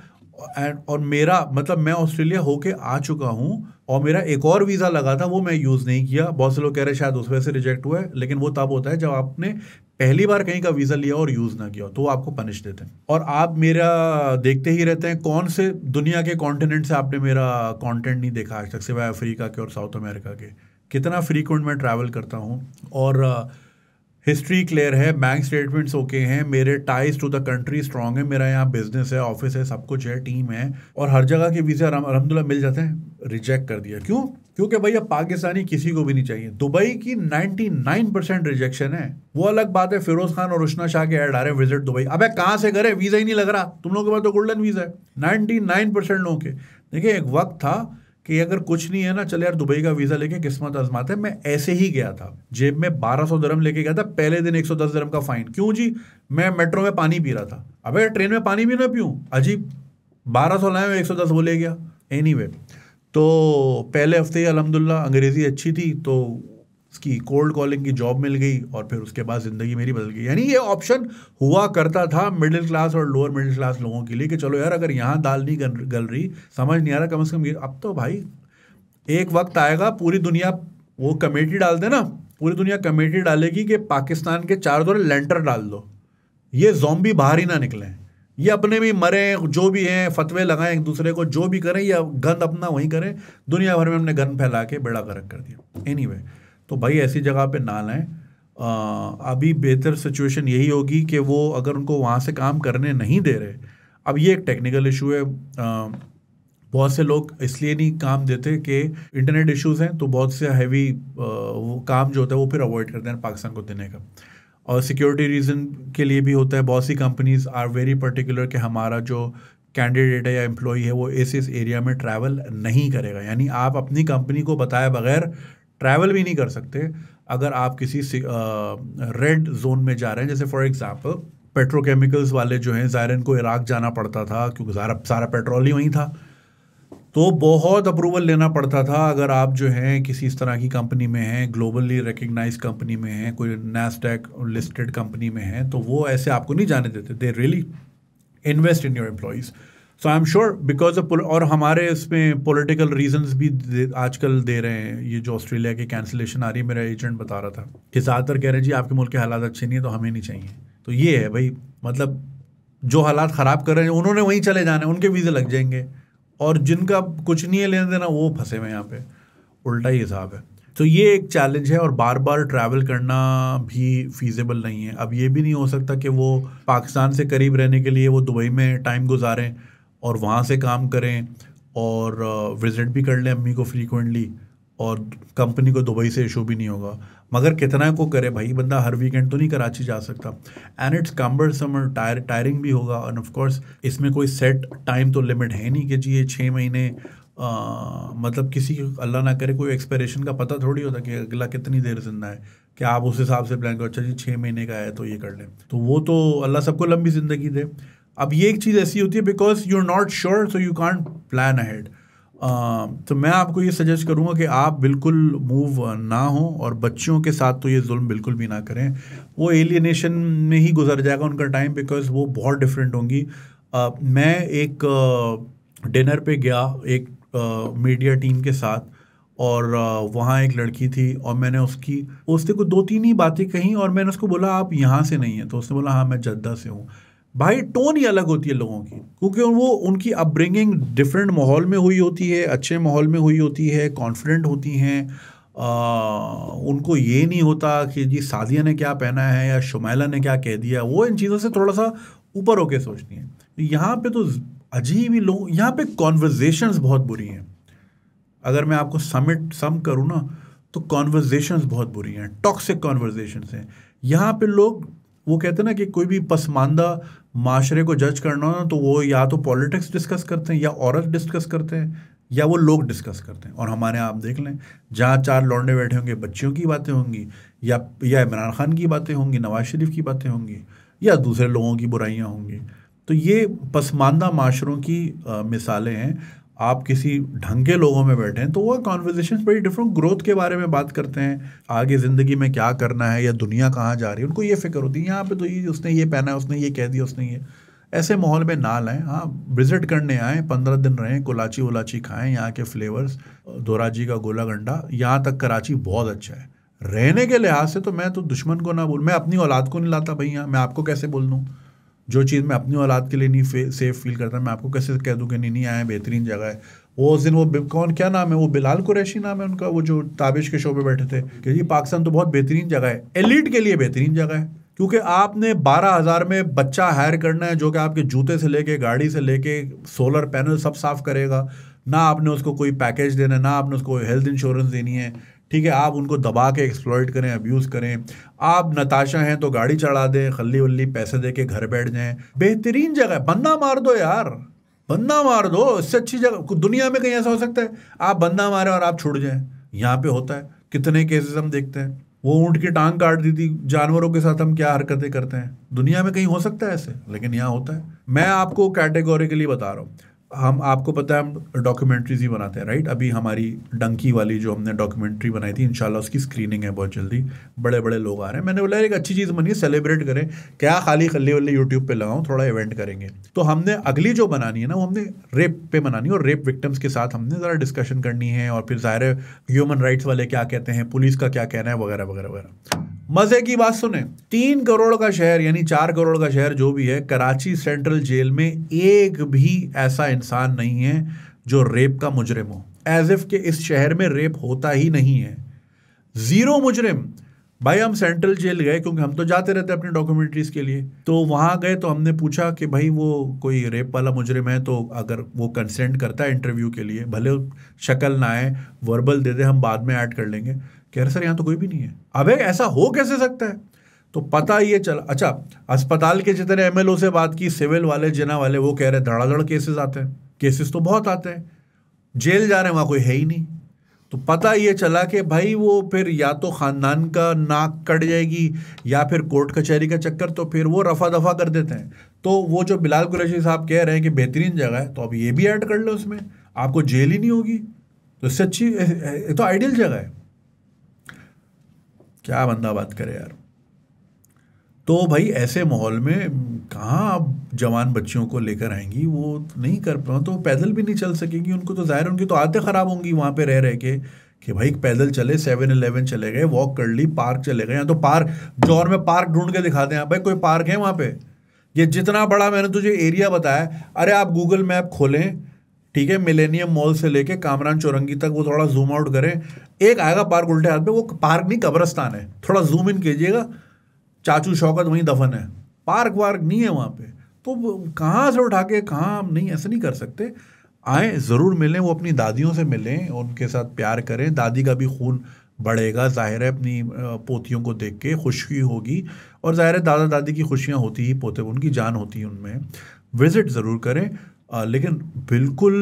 और मेरा मतलब मैं ऑस्ट्रेलिया होके आ चुका हूँ, और मेरा एक और वीज़ा लगा था, वो मैं यूज़ नहीं किया। बहुत से लोग कह रहे हैं शायद उस वजह से रिजेक्ट हुआ है, लेकिन वो तब होता है जब आपने पहली बार कहीं का वीज़ा लिया और यूज़ ना किया, तो वो आपको पनिश देते हैं। और आप मेरा देखते ही रहते हैं, कौन से दुनिया के कॉन्टिनेंट से आपने मेरा कंटेंट नहीं देखा आज तक, सिवाय अफ्रीका के और साउथ अमेरिका के। कितना फ्रीक्वेंट मैं ट्रैवल करता हूँ, और हिस्ट्री क्लियर है, बैंक स्टेटमेंट्स ओके हैं, मेरे ties to the country strong है, मेरा यहाँ बिजनेस है, ऑफिस है, सब कुछ है, टीम है, और हर जगह के वीज़ा अल्हम्दुलिल्लाह मिल जाते हैं। रिजेक्ट कर दिया क्यों? क्योंकि भैया पाकिस्तानी किसी को भी नहीं चाहिए। दुबई की 99% रिजेक्शन है। वो अलग बात है, फिरोज खान और रुशना शाह के ऐड आ रहे हैं विजिट दुबई। अबे कहाँ से करे, वीज़ा ही नहीं लग रहा। तुम लोगों के पास तो गोल्डन वीज़ा है 99% लोगों के। देखिए एक वक्त था कि अगर कुछ नहीं है ना, चल यार दुबई का वीज़ा लेके किस्मत आजमाते हैं। मैं ऐसे ही गया था, जेब में 1200 दिरहम लेके गया था, पहले दिन 110 दिरहम का फाइन। क्यों जी? मैं मेट्रो में पानी पी रहा था। अबे ट्रेन में पानी भी ना पीऊँ, अजीब। 1200 लाए, 110 वो ले गया। एनीवे, तो पहले हफ्ते ही अल्हम्दुलिल्लाह अंग्रेज़ी अच्छी थी, तो की कोल्ड कॉलिंग की जॉब मिल गई और फिर उसके बाद ज़िंदगी मेरी बदल गई। यानी ये ऑप्शन हुआ करता था मिडिल क्लास और लोअर मिडिल क्लास लोगों के लिए कि चलो यार अगर यहाँ दाल नहीं गल रही, समझ नहीं आ रहा, कम से कम अब तो भाई एक वक्त आएगा पूरी दुनिया वो कमेटी डाल दे ना, पूरी दुनिया कमेटी डालेगी कि पाकिस्तान के चारों तरफ लेंटर डाल दो, ये ज़ॉम्बी बाहर ही ना निकलें, ये अपने भी मरे, जो भी हैं फतवे लगाएं एक दूसरे को, जो भी करें या गंद अपना वहीं करें, दुनिया भर में हमने गंद फैला के बेड़ा गर्क कर दिया। एनीवे, तो भाई ऐसी जगह पे ना लाएं। अभी बेहतर सिचुएशन यही होगी कि वो अगर उनको वहाँ से काम करने नहीं दे रहे, अब ये एक टेक्निकल इशू है, बहुत से लोग इसलिए नहीं काम देते कि इंटरनेट इश्यूज हैं, तो बहुत से हैवी वो काम जो होता है वो फिर अवॉइड करते हैं पाकिस्तान को देने का, और सिक्योरिटी रीज़न के लिए भी होता है। बहुत सी कंपनीज आर वेरी पर्टिकुलर कि हमारा जो कैंडिडेट है या एम्प्लॉई है वो इस एरिया में ट्रैवल नहीं करेगा, यानी आप अपनी कंपनी को बताए बगैर ट्रैवल भी नहीं कर सकते अगर आप किसी रेड जोन में जा रहे हैं। जैसे फॉर एग्जांपल पेट्रोकेमिकल्स वाले जो हैं, ज़ाहिर इनको इराक जाना पड़ता था क्योंकि सारा पेट्रोल ही वहीं था, तो बहुत अप्रूवल लेना पड़ता था। अगर आप जो हैं किसी इस तरह की कंपनी में हैं, ग्लोबली रिकग्नाइज कंपनी में हैं, कोई नैस्डैक लिस्टेड कंपनी में हैं, तो वो ऐसे आपको नहीं जाने देते। They really invest in your employees. So I am sure because of, और हमारे इसमें पॉलिटिकल रीजंस भी आजकल दे रहे हैं। ये जो ऑस्ट्रेलिया की कैंसिलेशन आ रही है, मेरा एजेंट बता रहा था कि ज़्यादातर कह रहे हैं जी आपके मुल्क के हालात अच्छे नहीं है तो हमें नहीं चाहिए। तो ये है भाई, मतलब जो हालात ख़राब कर रहे हैं उन्होंने वहीं चले जाना है, उनके वीज़े लग जाएंगे, और जिनका कुछ नहीं है लेने देना वो फंसे हुए यहाँ पे, उल्टा ही हिसाब है। तो ये एक चैलेंज है, और बार बार ट्रैवल करना भी फीजेबल नहीं है। अब ये भी नहीं हो सकता कि वो पाकिस्तान से करीब रहने के लिए वो दुबई में टाइम गुजारें और वहाँ से काम करें और विज़िट भी कर लें अम्मी को फ्रीक्वेंटली, और कंपनी को दुबई से इशू भी नहीं होगा। मगर कितना को करे भाई, बंदा हर वीकेंड तो नहीं कराची जा सकता, एंड इट्स कम्बरसम और टायरिंग भी होगा। एंड ऑफ कोर्स इसमें कोई सेट टाइम तो लिमिट है नहीं कि जी ये 6 महीने, मतलब किसी अल्लाह ना करे कोई एक्सपायरेशन का पता थोड़ी होता कि अगला कितनी देर जिंदा है, कि आप उस हिसाब से प्लान करो, अच्छा जी 6 महीने का है तो ये कर लें, तो वो तो अल्लाह सबको लंबी ज़िंदगी दे। अब ये एक चीज़ ऐसी होती है because you are not sure so you can't plan ahead. तो मैं आपको ये सजेस्ट करूँगा कि आप बिल्कुल मूव ना हो, और बच्चियों के साथ तो ये जुल्म बिल्कुल भी ना करें। वो एलियनेशन में ही गुजर जाएगा उनका टाइम, बिकॉज वो बहुत डिफरेंट होंगी। मैं एक डिनर पे गया एक मीडिया टीम के साथ, और वहाँ एक लड़की थी, और मैंने उसने कुछ 2-3 ही बातें कहीं, और मैंने उसको बोला आप यहाँ से नहीं हैं, तो उसने बोला हाँ मैं जद्दा से हूँ। भाई टोन ही अलग होती है लोगों की, क्योंकि वो उनकी अपब्रिंगिंग डिफरेंट माहौल में हुई होती है, अच्छे माहौल में हुई होती है, कॉन्फिडेंट होती हैं। उनको ये नहीं होता कि जी सादिया ने क्या पहना है या शुमैला ने क्या कह दिया, वो इन चीज़ों से थोड़ा सा ऊपर होके सोचती हैं। यहाँ पे तो अजीब ही लोग, यहाँ पे कॉन्वर्जेशंस बहुत बुरी हैं। अगर मैं आपको सम करूँ ना, तो कॉन्वर्जेशंस बहुत बुरी हैं, टॉक्सिक कॉन्वर्जेशंस हैं। यहाँ पे लोग, वो कहते हैं ना कि कोई भी पसमानदा माशरे को जज करना हो तो वो या तो पॉलिटिक्स डिस्कस करते हैं, या औरत डिस्कस करते हैं, या वो लोग डिस्कस करते हैं। और हमारे यहाँ आप देख लें, जहाँ 4 लौंडे बैठे होंगे, बच्चियों की बातें होंगी, या इमरान खान की बातें होंगी, नवाज शरीफ की बातें होंगी, या दूसरे लोगों की बुराइयाँ होंगी। तो ये पसमानदा माशरों की मिसालें हैं। आप किसी ढंग के लोगों में बैठे हैं तो वो कॉन्वर्जेशंस बड़ी डिफरेंट, ग्रोथ के बारे में बात करते हैं, आगे ज़िंदगी में क्या करना है या दुनिया कहाँ जा रही है, उनको ये फिक्र होती है। यहाँ पे तो ये उसने ये पहना है, उसने ये कह दिया, उसने ये, ऐसे माहौल में ना लाएं। हाँ, विजिट करने आएँ, 15 दिन रहें, कुलाची वलाची खाएँ, यहाँ के फ्लेवर्स, दोराजी का गोला गंडा, यहाँ तक कराची बहुत अच्छा है रहने के लिहाज से। तो मैं तो दुश्मन को ना बोल, मैं अपनी औलाद को नहीं लाता भाई यहाँ, मैं आपको कैसे बोल दूँ? जो चीज़ मैं अपनी औलाद के लिए नहीं सेफ फील करता, मैं आपको कैसे कह दूं कि नहीं आए, बेहतरीन जगह है। वो उस दिन वो कौन, क्या नाम है, वो बिलाल कुरैशी नाम है उनका, वो जो ताबिश के शो पे बैठे थे, कि जी पाकिस्तान तो बहुत बेहतरीन जगह है, एलिट के लिए बेहतरीन जगह है, क्योंकि आपने 12,000 में बच्चा हायर करना है जो कि आपके जूते से लेके, गाड़ी से लेके, सोलर पैनल सब साफ करेगा, ना आपने उसको कोई पैकेज देना है, ना आपने उसको हेल्थ इंश्योरेंस देनी है, ठीक है। आप उनको दबा के एक्सप्लॉइट करें, अब्यूज़ करें। आप नताशा हैं तो गाड़ी चढ़ा दें, खल्ली वल्ली पैसे दे के घर बैठ जाएं। बेहतरीन जगह, बंदा मार दो यार, बंदा मार दो। इससे अच्छी जगह दुनिया में कहीं ऐसा हो सकता है आप बंदा मारें और आप छुड़ जाएं? यहाँ पे होता है, कितने केसेस हम देखते हैं। वो ऊँट की टांग काट दी थी, जानवरों के साथ हम क्या हरकतें करते हैं, दुनिया में कहीं हो सकता है ऐसे, लेकिन यहाँ होता है। मैं आपको कैटेगोरिकली बता रहा हूँ, हम आपको पता है हम डॉक्यूमेंट्रीज ही बनाते हैं राइट। अभी हमारी डंकी वाली जो हमने डॉक्यूमेंट्री बनाई थी, इंशाल्लाह उसकी स्क्रीनिंग है बहुत जल्दी। बड़े बड़े लोग आ रहे हैं। मैंने बोला एक अच्छी चीज़ बनी है, सेलिब्रेट करें, क्या खाली खल्ली वल्ली यूट्यूब पे लगाऊं, थोड़ा इवेंट करेंगे। तो हमने अगली जो बनानी है ना, वो हमने रेप पे बनानी है, और रेप विक्टिम्स के साथ हमने ज़रा डिस्कशन करनी है, और फिर ज़ाहिर है ह्यूमन राइट्स वाले क्या कहते हैं, पुलिस का क्या कहना है, वगैरह वगैरह वगैरह। मजे की बात सुने, 3 करोड़ का शहर यानी 4 करोड़ का शहर जो भी है, कराची सेंट्रल जेल में एक भी ऐसा इंसान नहीं है जो रेप का मुजरिम हो। एज इफ के इस शहर में रेप होता ही नहीं है, 0 मुजरिम। भाई हम सेंट्रल जेल गए, क्योंकि हम तो जाते रहते अपनी डॉक्यूमेंट्रीज के लिए, तो वहां गए तो हमने पूछा कि भाई वो कोई रेप वाला मुजरिम है तो अगर वो कंसेंट करता है इंटरव्यू के लिए, भले शक्ल ना आए, वर्बल दे दे, हम बाद में ऐड कर लेंगे। कह रहे सर यहाँ तो कोई भी नहीं है। अब ऐसा हो कैसे सकता है? तो पता ये चला, अच्छा अस्पताल के जितने एमएलओ से बात की, सिविल वाले, जिना वाले, वो कह रहे धड़ाधड़ केसेस आते हैं। केसेस तो बहुत आते हैं, जेल जा रहे हैं वहाँ कोई है ही नहीं। तो पता ये चला कि भाई वो फिर या तो ख़ानदान का नाक कट जाएगी या फिर कोर्ट कचहरी का चक्कर, तो फिर वो रफा दफा कर देते हैं। तो वो जो बिलाल कुरैशी साहब कह रहे हैं कि बेहतरीन जगह है, तो अब ये भी ऐड कर लो उसमें, आपको जेल ही नहीं होगी। तो इससे अच्छी तो आइडियल जगह है। क्या बंदा बात करे यार। तो भाई ऐसे माहौल में कहाँ आप जवान बच्चियों को लेकर आएंगी, वो नहीं कर पाओ, तो पैदल भी नहीं चल सकेंगी। उनको तो ज़ाहिर उनकी तो आदतें ख़राब होंगी वहाँ पे रह के कि भाई पैदल चले, 7-11 चले गए, वॉक कर ली, पार्क चले गए। या तो पार्क, जौहर में पार्क ढूंढ के दिखा दें भाई, कोई पार्क है वहाँ पे? ये जितना बड़ा मैंने तुझे एरिया बताया, अरे आप गूगल मैप खोलें, ठीक है, मिलेनियम मॉल से लेके कामरान चौरंगी तक वो थोड़ा जूम आउट करें, एक आएगा पार्क उल्टे हाथ पे, वो पार्क नहीं कब्रस्तान है। थोड़ा जूम इन कीजिएगा, चाचू शौकत वहीं दफन है, पार्क वार्क नहीं है वहाँ पे। तो कहाँ से उठा के कहाँ, हम नहीं, ऐसे नहीं कर सकते। आए ज़रूर मिलें, वो अपनी दादियों से मिलें, उनके साथ प्यार करें, दादी का भी खून बढ़ेगा, ज़ाहिर है अपनी पोतियों को देख के खुशी होगी, और ज़ाहिर है दादा दादी की खुशियाँ होती ही पोते, उनकी जान होती है उनमें। विज़िट ज़रूर करें, लेकिन बिल्कुल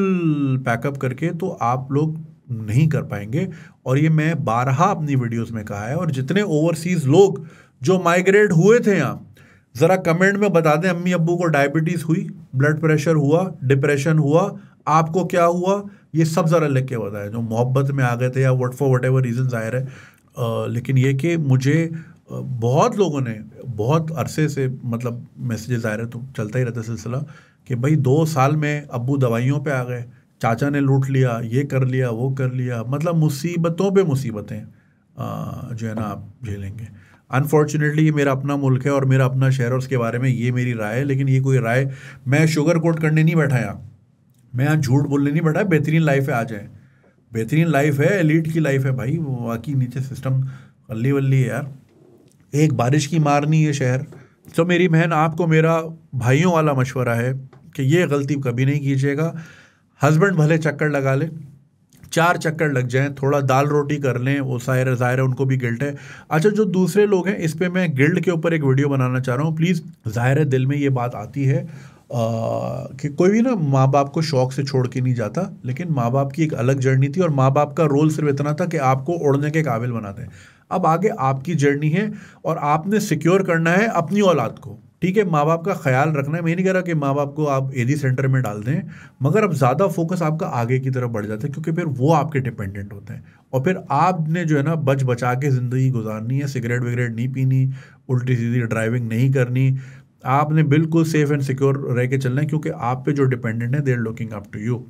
पैकअप करके तो आप लोग नहीं कर पाएंगे। और ये मैं बारहा अपनी वीडियोस में कहा है। और जितने ओवरसीज़ लोग जो माइग्रेट हुए थे यहाँ, ज़रा कमेंट में बता दें, अम्मी अब्बू को डायबिटीज़ हुई, ब्लड प्रेशर हुआ, डिप्रेशन हुआ, आपको क्या हुआ, ये सब ज़रा लिख के बताएं। जो मोहब्बत में आ गए थे या वट एवर रीज़न, ज़ाहिर है। लेकिन ये कि मुझे बहुत लोगों ने बहुत अरसे से मतलब मैसेजेस आ रहे, तो चलता ही रहता सिलसिला कि भाई 2 साल में अब्बू दवाइयों पे आ गए, चाचा ने लूट लिया, ये कर लिया, वो कर लिया, मतलब मुसीबतों पे मुसीबतें जो है ना आप झेलेंगे। अनफॉर्चुनेटली ये मेरा अपना मुल्क है और मेरा अपना शहर, और उसके बारे में ये मेरी राय है। लेकिन ये कोई राय, मैं शुगर कोट करने नहीं बैठा यहाँ, मैं यहाँ झूठ बोलने नहीं बैठा। बेहतरीन लाइफ है, आ जाए, बेहतरीन लाइफ है, एलीट की लाइफ है भाई। बाकी नीचे सिस्टम अल्ली वल्ली है यार, एक बारिश की मार नहीं है शहर। तो मेरी बहन, आपको मेरा भाइयों वाला मशवरा है कि ये गलती कभी नहीं कीजिएगा। हस्बैंड भले चक्कर लगा ले, 4 चक्कर लग जाएं, थोड़ा दाल रोटी कर लें, वो ज़ाहिर है उनको भी गिल्ट है। अच्छा, जो दूसरे लोग हैं, इस पे मैं गिल्ट के ऊपर एक वीडियो बनाना चाह रहा हूँ। प्लीज़, ज़ाहिर है दिल में ये बात आती है कि कोई भी ना माँ बाप को शौक से छोड़ के नहीं जाता, लेकिन माँ बाप की एक अलग जर्नी थी, और माँ बाप का रोल सिर्फ इतना था कि आपको उड़ने के काबिल बनाते हैं। अब आगे आपकी जर्नी है, और आपने सिक्योर करना है अपनी औलाद को, ठीक है। माँ बाप का ख्याल रखना है। मैं नहीं कह रहा कि माँ बाप को आप एडी सेंटर में डाल दें, मगर अब ज़्यादा फोकस आपका आगे की तरफ बढ़ जाता है, क्योंकि फिर वो आपके डिपेंडेंट होते हैं। और फिर आपने जो है ना बच बचा के ज़िंदगी गुजारनी है, सिगरेट वगैरह नहीं पीनी, उल्टी सीधी ड्राइविंग नहीं करनी, आपने बिल्कुल सेफ एंड सिक्योर रह के चलना है, क्योंकि आप पे जो डिपेंडेंट है, they are looking up to you.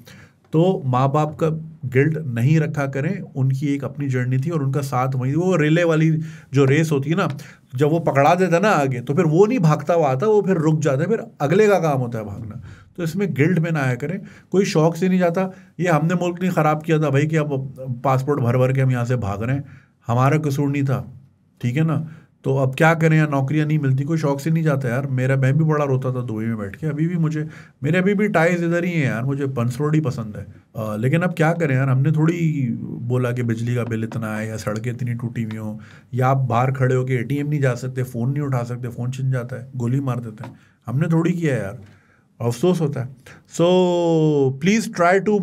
तो माँ बाप का गिल्ट नहीं रखा करें, उनकी एक अपनी जर्नी थी, और उनका साथ वही, वो रिले वाली जो रेस होती है ना, जब वो पकड़ा देता ना आगे, तो फिर वो नहीं भागता हुआ आता, वो फिर रुक जाता है, फिर अगले का काम होता है भागना। तो इसमें गिल्ट में ना आया करें, कोई शौक से नहीं जाता। ये हमने मुल्क नहीं ख़राब किया था भाई कि अब पासपोर्ट भर भर के हम यहाँ से भाग रहे हैं, हमारा कसूर नहीं था, ठीक है ना। तो अब क्या करें, यार नौकरियां नहीं मिलती, कोई शौक से नहीं जाता यार। मैं भी बड़ा रोता था दुबई में बैठ के, अभी भी मेरे अभी भी टाइज इधर ही हैं यार, मुझे पंच रोड ही पसंद है। लेकिन अब क्या करें यार, हमने थोड़ी बोला कि बिजली का बिल इतना है, या सड़कें इतनी टूटी हुई हों, या आप बाहर खड़े हो के ATM नहीं जा सकते, फ़ोन नहीं उठा सकते, फ़ोन छिन जाता है, गोली मार देते हैं, हमने थोड़ी किया यार, अफसोस होता है। So please try to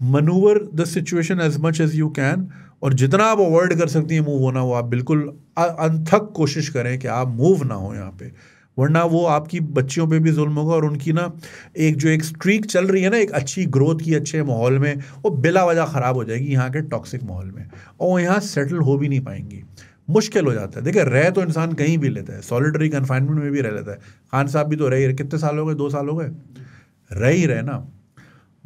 manoeuvre the situation as much as you can, और जितना आप अवॉइड कर सकती हैं मूव होना, वो आप बिल्कुल अनथक कोशिश करें कि आप मूव ना हो यहाँ पे। वरना वो आपकी बच्चियों पे भी जुल्म होगा और उनकी ना एक स्ट्रीक चल रही है ना एक अच्छी ग्रोथ की, अच्छे माहौल में, वो बिला वजह ख़राब हो जाएगी यहाँ के टॉक्सिक माहौल में, और वो यहाँ सेटल हो भी नहीं पाएंगी। मुश्किल हो जाता है। देखिए, रह तो इंसान कहीं भी लेता है, सॉलिटरी कन्फाइनमेंट में भी रह लेता है। खान साहब भी तो रहे, कितने साल हो गए, 2 साल हो गए, रह ही रहे ना।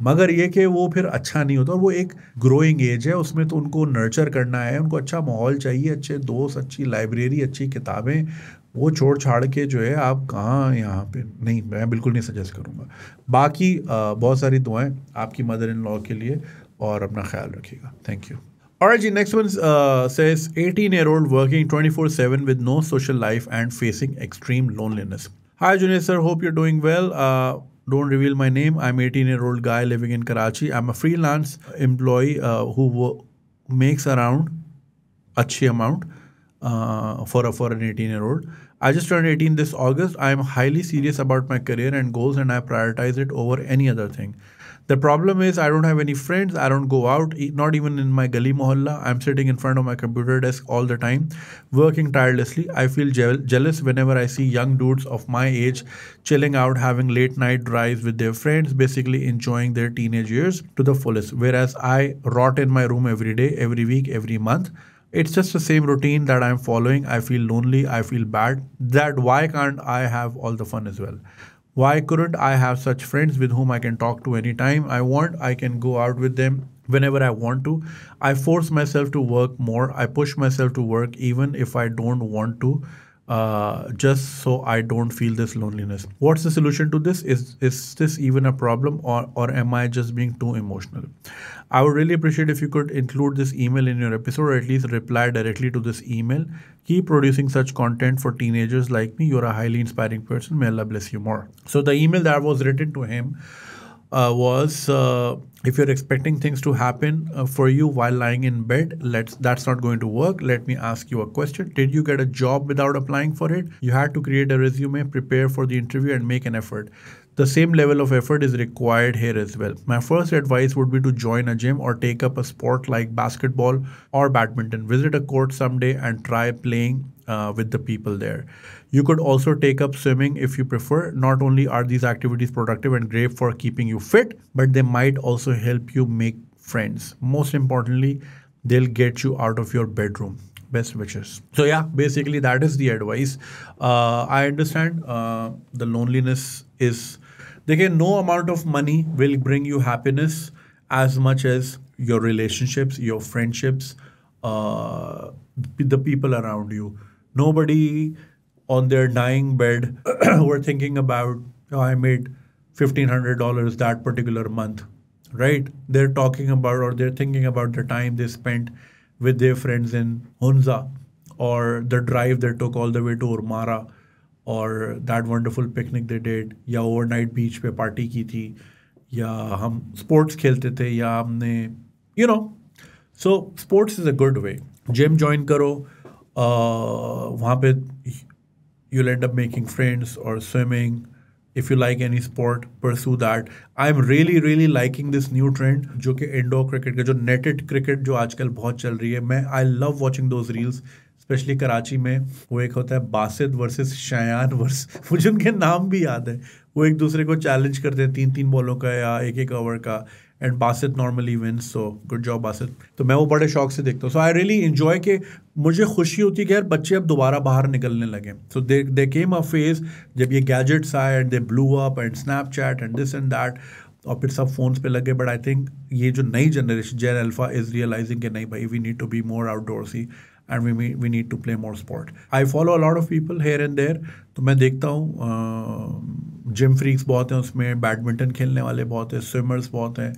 मगर ये कि वो फिर अच्छा नहीं होता, और वो एक ग्रोइंग एज है, उसमें तो उनको नर्चर करना है, उनको अच्छा माहौल चाहिए, अच्छे दोस्त, अच्छी लाइब्रेरी, अच्छी किताबें। वो छोड़ छाड़ के जो है आप कहाँ यहाँ पे, नहीं, मैं बिल्कुल नहीं सजेस्ट करूँगा। बाकी बहुत सारी दुआएं आपकी मदर इन लॉ के लिए, और अपना ख्याल रखिएगा। Thank you. Alright, the next one says 18-year-old working 24/7 with no social life and facing extreme loneliness. Hi, Junaid sir. Hope you're doing well. Don't reveal my name. I'm 18-year-old guy living in Karachi. I'm a freelance employee who makes around अच्छी amount for an 18-year-old. I just turned 18 this August. I am highly serious about my career and goals, and I prioritize it over any other thing. The problem is I don't have any friends. I don't go out, not even in my gully mohalla. I'm sitting in front of my computer desk all the time, working tirelessly. I feel jealous whenever I see young dudes of my age chilling out, having late night drives with their friends, basically enjoying their teenage years to the fullest. Whereas I rot in my room every day, every week, every month. It's just the same routine that I'm following. I feel lonely. I feel bad. That why can't I have all the fun as well? Why couldn't I have such friends with whom I can talk to anytime I want? I can go out with them whenever I want to. I force myself to work more. I push myself to work even if I don't want to, just so I don't feel this loneliness. What's the solution to this? Is this even a problem, or am I just being too emotional? I would really appreciate if you could include this email in your episode, or at least reply directly to this email. Keep producing such content for teenagers like me. You're a highly inspiring person. May Allah bless you more. So the email that was written to him was if you're expecting things to happen for you while lying in bed, that's not going to work. Let me ask you a question. Did you get a job without applying for it? You had to create a resume, prepare for the interview, and make an effort. The same level of effort is required here as well. My first advice would be to join a gym or take up a sport like basketball or badminton. Visit a court someday and try playing with the people there. You could also take up swimming if you prefer. Not only are these activities productive and great for keeping you fit, but they might also help you make friends. Most importantly, they'll get you out of your bedroom. Best wishes. So yeah, basically that is the advice. I understand the loneliness is, again, no amount of money will bring you happiness as much as your relationships, your friendships, the people around you. Nobody on their dying bed were thinking about, oh, I made $1,500 that particular month, right? They're talking about, or they're thinking about the time they spent with their friends in Hunza, or the drive they took all the way to Urmara, or that wonderful picnic they did, या overnight beach पे party की थी, या हम sports खेलते थे, या हमने, you know. So sports is a good way. Gym join करो, वहाँ पे you'll end up making friends, or swimming. If you like any sport, pursue that. I'm really liking this new trend, जो कि indoor cricket का, जो netted cricket जो आजकल बहुत चल रही है. I love watching those reels, specially Karachi में. वो एक होता है बासित वर्सेस शयान वर्सेस, मुझे उनके नाम भी याद है. वो एक दूसरे को चैलेंज करते हैं 3-3 बॉलों का या एक ओवर का, and Basit normally wins. So good job Basit. तो मैं वो बड़े शौक से देखता हूँ. सो आई रियली इन्जॉय के, मुझे खुशी होती है कि यार बच्चे अब दोबारा बाहर निकलने लगे. सो दे केम अ फेज जब ये गैजेट्स आए, and they blew up, and Snapchat and this and that, और फिर सब फोन्स पे लगे. बट आई थिंक ये जो नई generation, gen alpha, is realizing कि नहीं भाई, we need to be more outdoorsy, and we need to play more sport. I follow a lot of people here and there, तो मैं देखता हूँ जिम फ्रीक्स बहुत हैं उसमें, बैडमिंटन खेलने वाले बहुत हैं, स्विमर्स बहुत हैं.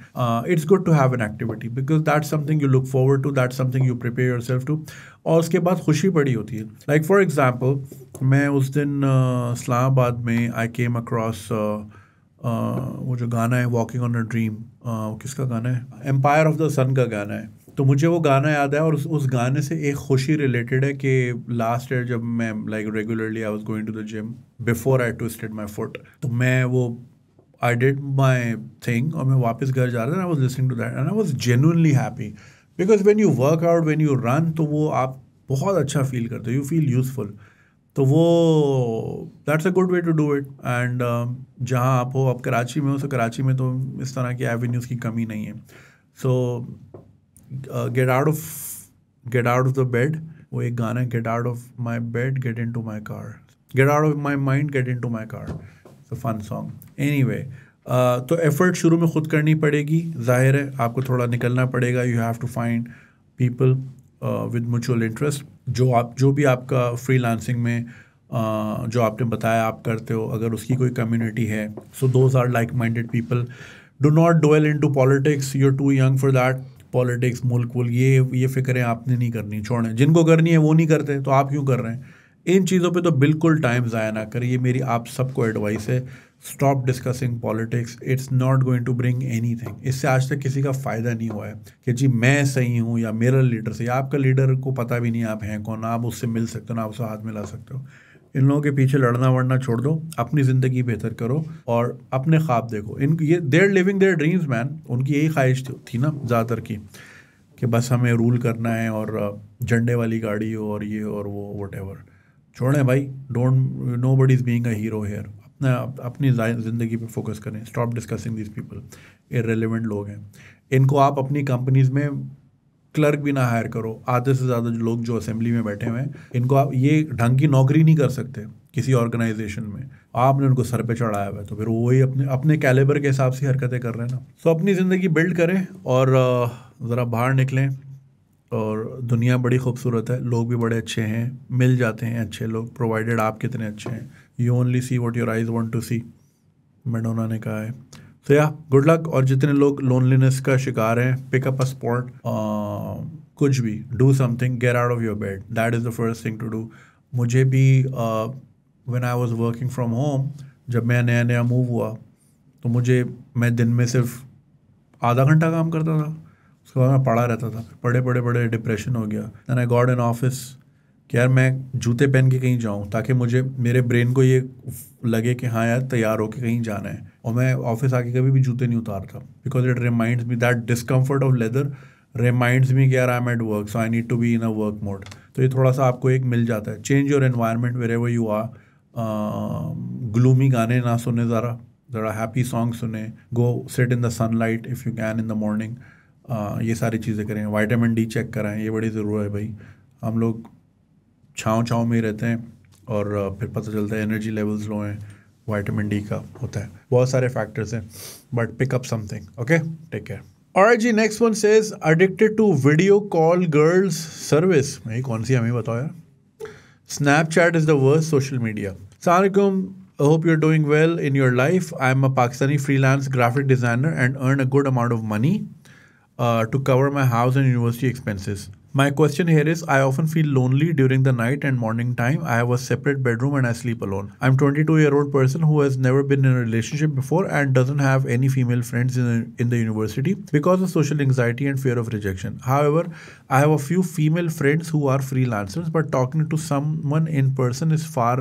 It's good to have an activity because that's something you look forward to, that's something you prepare yourself to, और उसके बाद खुशी बड़ी होती है. Like for example, मैं उस दिन इस्लामाबाद में I came across वो जो गाना है वॉकिंग ऑन अ ड्रीम, किसका गाना है, एम्पायर ऑफ द सन का गाना है. तो मुझे वो गाना याद है, और उस गाने से एक खुशी रिलेटेड है कि लास्ट ईयर जब मैं like regularly I was going to the gym before I twisted my foot, तो मैं वो आई डिड माय थिंग, और मैं वापस घर जा रहा था. I was listening to that and I was genuinely happy, because when you work out, when you run, तो वो आप बहुत अच्छा फील करते हो, यू फील यूजफुल. तो वो that's a good way to do it. And जहाँ आप हो, आप कराची में हो, तो कराची में तो इस तरह की एवेन्यूज़ की कमी नहीं है। So get out of the bed, वो एक गाना है, get out of my bed get in to my car, get out of my mind get in to my car. It's a fun song. Anyway, तो एफर्ट शुरू में खुद करनी पड़ेगी, जाहिर है आपको थोड़ा निकलना पड़ेगा। You have to find people with mutual interest, जो भी आपका फ्रीलांसिंग में जो आपने बताया आप करते हो, अगर उसकी कोई कम्युनिटी है, so those are like minded people. Do not dwell into politics, you are too young for that. Politics, मुल्क वुल्क, ये फिक्रें आपने नहीं करनी, छोड़ें। जिनको करनी है वो नहीं करते, तो आप क्यों कर रहे हैं? इन चीज़ों पे तो बिल्कुल टाइम ज़ाया ना करें। ये मेरी आप सबको एडवाइस है। Stop discussing politics, it's not going to bring anything. इससे आज तक किसी का फ़ायदा नहीं हुआ है कि जी मैं सही हूँ या मेरा लीडर सही। आपका लीडर को पता भी नहीं आप हैं कौन, आप उससे मिल सकते हो ना, आप उससे हाथ मिला सकते हो। इन लोगों के पीछे लड़ना वड़ना छोड़ दो, अपनी ज़िंदगी बेहतर करो और अपने ख्वाब देखो। ये they're living their dreams man. उनकी यही ख्वाहिश थी ना ज़्यादातर की, कि बस हमें रूल करना है और झंडे वाली गाड़ी हो और ये और वो वट। छोड़ें भाई, don't, nobody is being a hero here. अपनी ज़िंदगी पे फोकस करें। Stop discussing this people, irrelevant लोग हैं। इनको आप अपनी कंपनीज में क्लर्क भी ना हायर करो। आधे से ज़्यादा लोग जो असेंबली में बैठे हुए हैं, इनको आप ये ढंग की नौकरी नहीं कर सकते किसी ऑर्गेनाइजेशन में। आपने उनको सर पे चढ़ाया हुआ है, तो फिर वही अपने अपने कैलिबर के हिसाब से हरकतें कर रहे हैं ना। सो अपनी ज़िंदगी बिल्ड करें और ज़रा बाहर निकलें। और दुनिया बड़ी खूबसूरत है, लोग भी बड़े अच्छे हैं, मिल जाते हैं अच्छे लोग, प्रोवाइडेड आप कितने अच्छे हैं। You only see what your eyes want to see, Madonna ने कहा है। सो या गुड लक। और जितने लोग लोनलीनेस का शिकार हैं, पिक अप अ स्पॉट, कुछ भी, do something, get out of your bed, that is the first thing to do. मुझे भी when I was working from home, जब मैं नया नया मूव हुआ, तो मैं दिन में सिर्फ आधा घंटा काम करता था, उसके बाद मैं पढ़ा रहता था। बड़े डिप्रेशन हो गया। Then I got an office कि यार मैं जूते पहन के कहीं जाऊँ, ताकि मेरे ब्रेन को ये लगे कि हाँ यार तैयार होके कहीं जाना है। और मैं ऑफिस आके कभी भी जूते नहीं उतारता, because it reminds me, that discomfort of leather reminds me कि यार I am at work, so I need to be in a work mode. तो ये थोड़ा सा आपको एक मिल जाता है। Change your environment wherever you are. Gloomy गाने ना सुने, ज़रा हैप्पी सॉन्ग सुने। Go sit in the sunlight if you can in the morning. ये सारी चीज़ें करें। विटामिन डी चेक कराएं, ये बड़ी ज़रूरत है भाई। हम लोग छाँव में ही रहते हैं और फिर पता चलता है एनर्जी लेवल्स लो हैं, विटामिन डी का होता है। बहुत सारे फैक्टर्स हैं, but pick up something. Okay, take care. Alright ji, next one says addicted to video call girls service. भाई कौन सी, हमें बताओ यार। Snapchat is the worst social media. Assalamualaikum. I hope you're doing well in your life. I'm a Pakistani freelance graphic designer and earn a good amount of money to cover my house and university expenses. My question here is, I often feel lonely during the night and morning time. I have a separate bedroom and I sleep alone. I'm 22-year-old person who has never been in a relationship before and doesn't have any female friends in the university because of social anxiety and fear of rejection. However, I have a few female friends who are freelancers, but talking to someone in person is far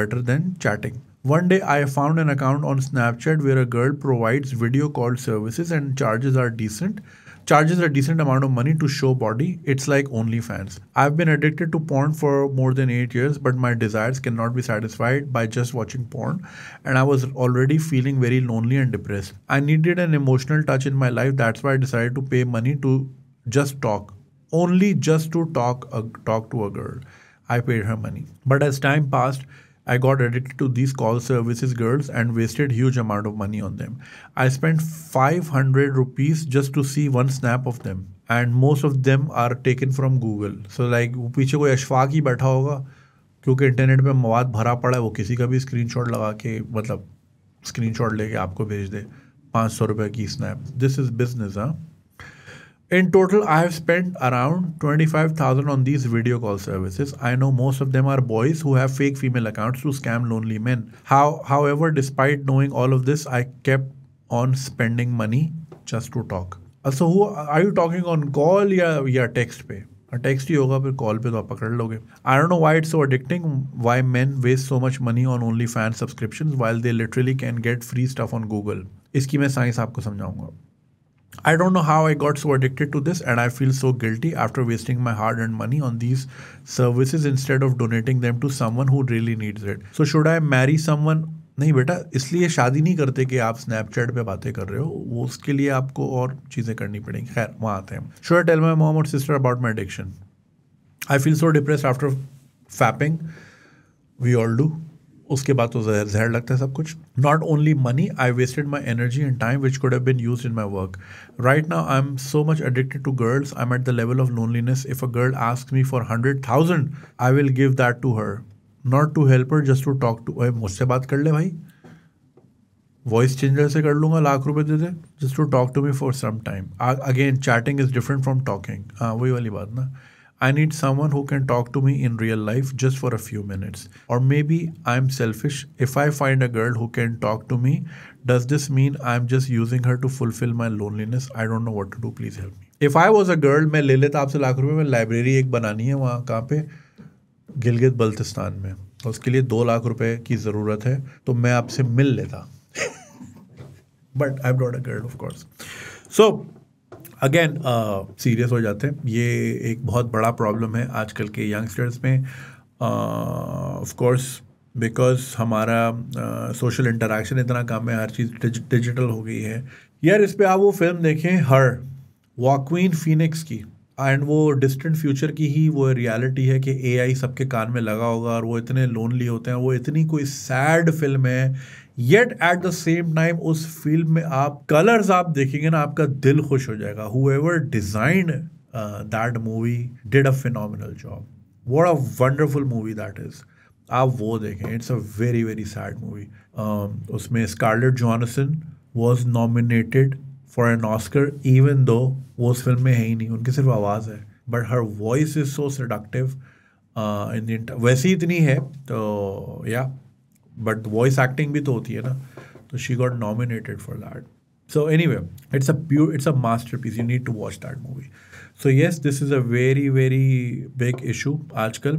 better than chatting. One day I found an account on Snapchat where a girl provides video call services and charges a decent amount of money to show body. It's like OnlyFans. I've been addicted to porn for more than 8 years, but my desires cannot be satisfied by just watching porn, and I was already feeling very lonely and depressed. I needed an emotional touch in my life. That's why I decided to pay money to just talk. Only just to talk to a girl. I paid her money. But as time passed, I got addicted to these call services girls and wasted huge amount of money on them. I spent 500 rupees just to see one snap of them, and most of them are taken from Google. So like वो पीछे कोई अशफाक ही बैठा होगा, क्योंकि इंटरनेट पे मवाद भरा पड़ा है, वो किसी का भी स्क्रीनशॉट लगा के, मतलब स्क्रीनशॉट लेके आपको भेज दे 500 रुपये की स्नैप। दिस इज बिजनेस, हाँ। In total, I have spent around 25,000 on these video call services. I know most of them are boys who have fake female accounts to scam lonely men. However, despite knowing all of this, I kept on spending money just to talk. Also, who are you talking on call या text पे? टेक्स्ट ही होगा, फिर कॉल पे तो आप पकड़ लोगे। I don't know why it's so addicting, why men waste so much money on only fan subscriptions while they literally can get free stuff on Google. इसकी मैं साइंस आपको समझाऊंगा। I don't know how I got so addicted to this and I feel so guilty after wasting my hard-earned money on these services instead of donating them to someone who really needs it. So should I marry someone? नहीं बेटा, इसलिए शादी नहीं करते कि आप स्नैपचैट पे बातें कर रहे हो, वो उसके लिए आपको और चीज़ें करनी पड़ेंगी. खैर वहाँ आते हैं. Should I tell my mom or sister about my addiction? I feel so depressed after fapping. We all do. उसके बाद तो जहर लगता है सब कुछ. Not only money, I wasted my energy and time which could have been used in my work. Right now, I'm so much addicted to girls. I'm at the level of loneliness. If a girl asks me for 100,000, I will give that to her. Not to help her, just to talk to. मुझसे बात कर ले भाई. वॉइस चेंजर से कर लूँगा, ₹1,00,000 दे दे. Just to talk to me for some time. Again, chatting is different from talking. हाँ वही वाली बात ना. I need someone who can talk to me in real life just for a few minutes. Or maybe I'm selfish. If I find a girl who can talk to me, does this mean I'm just using her to fulfill my loneliness? I don't know what to do. Please help me. If I was a girl, मैं ले लेता आपसे ₹1,00,000 में. लाइब्रेरी एक बनानी है वहाँ, कहाँ पे? गिलगित बल्तिस्तान में. उसके लिए ₹2,00,000 की ज़रूरत है, तो मैं आपसे मिल लेता. But I'm not a girl, of course. So again serious हो जाते हैं. ये एक बहुत बड़ा प्रॉब्लम है आजकल के यंगस्टर्स में. ऑफ कोर्स बिकॉज हमारा सोशल इंटरेक्शन इतना कम है, हर चीज़ डिजिटल हो गई है. यार इस पे आप वो फिल्म देखें, हर वॉक्वीन फीनिक्स की, एंड वो डिस्टेंट फ्यूचर की ही वो रियलिटी है कि AI सबके कान में लगा होगा और वो इतने लोनली होते हैं. वो इतनी कोई सैड फिल्म है, yet at the same time उस फिल्म में आप कलर्स आप देखेंगे ना, आपका दिल खुश हो जाएगा. Whoever designed that movie did a phenomenal job. What a wonderful movie that is. आप वो देखें. It's a very very sad movie. उसमें Scarlett Johansson was nominated for an Oscar even though वो उस फिल्म में है ही नहीं, उनकी सिर्फ आवाज़ है. But her voice is so seductive. वैसे ही इतनी है तो या बट वॉइस एक्टिंग भी तो होती है ना, तो she got nominated for that. So anyway, it's a masterpiece. You need to watch that movie. So yes, this is a very very big issue आजकल.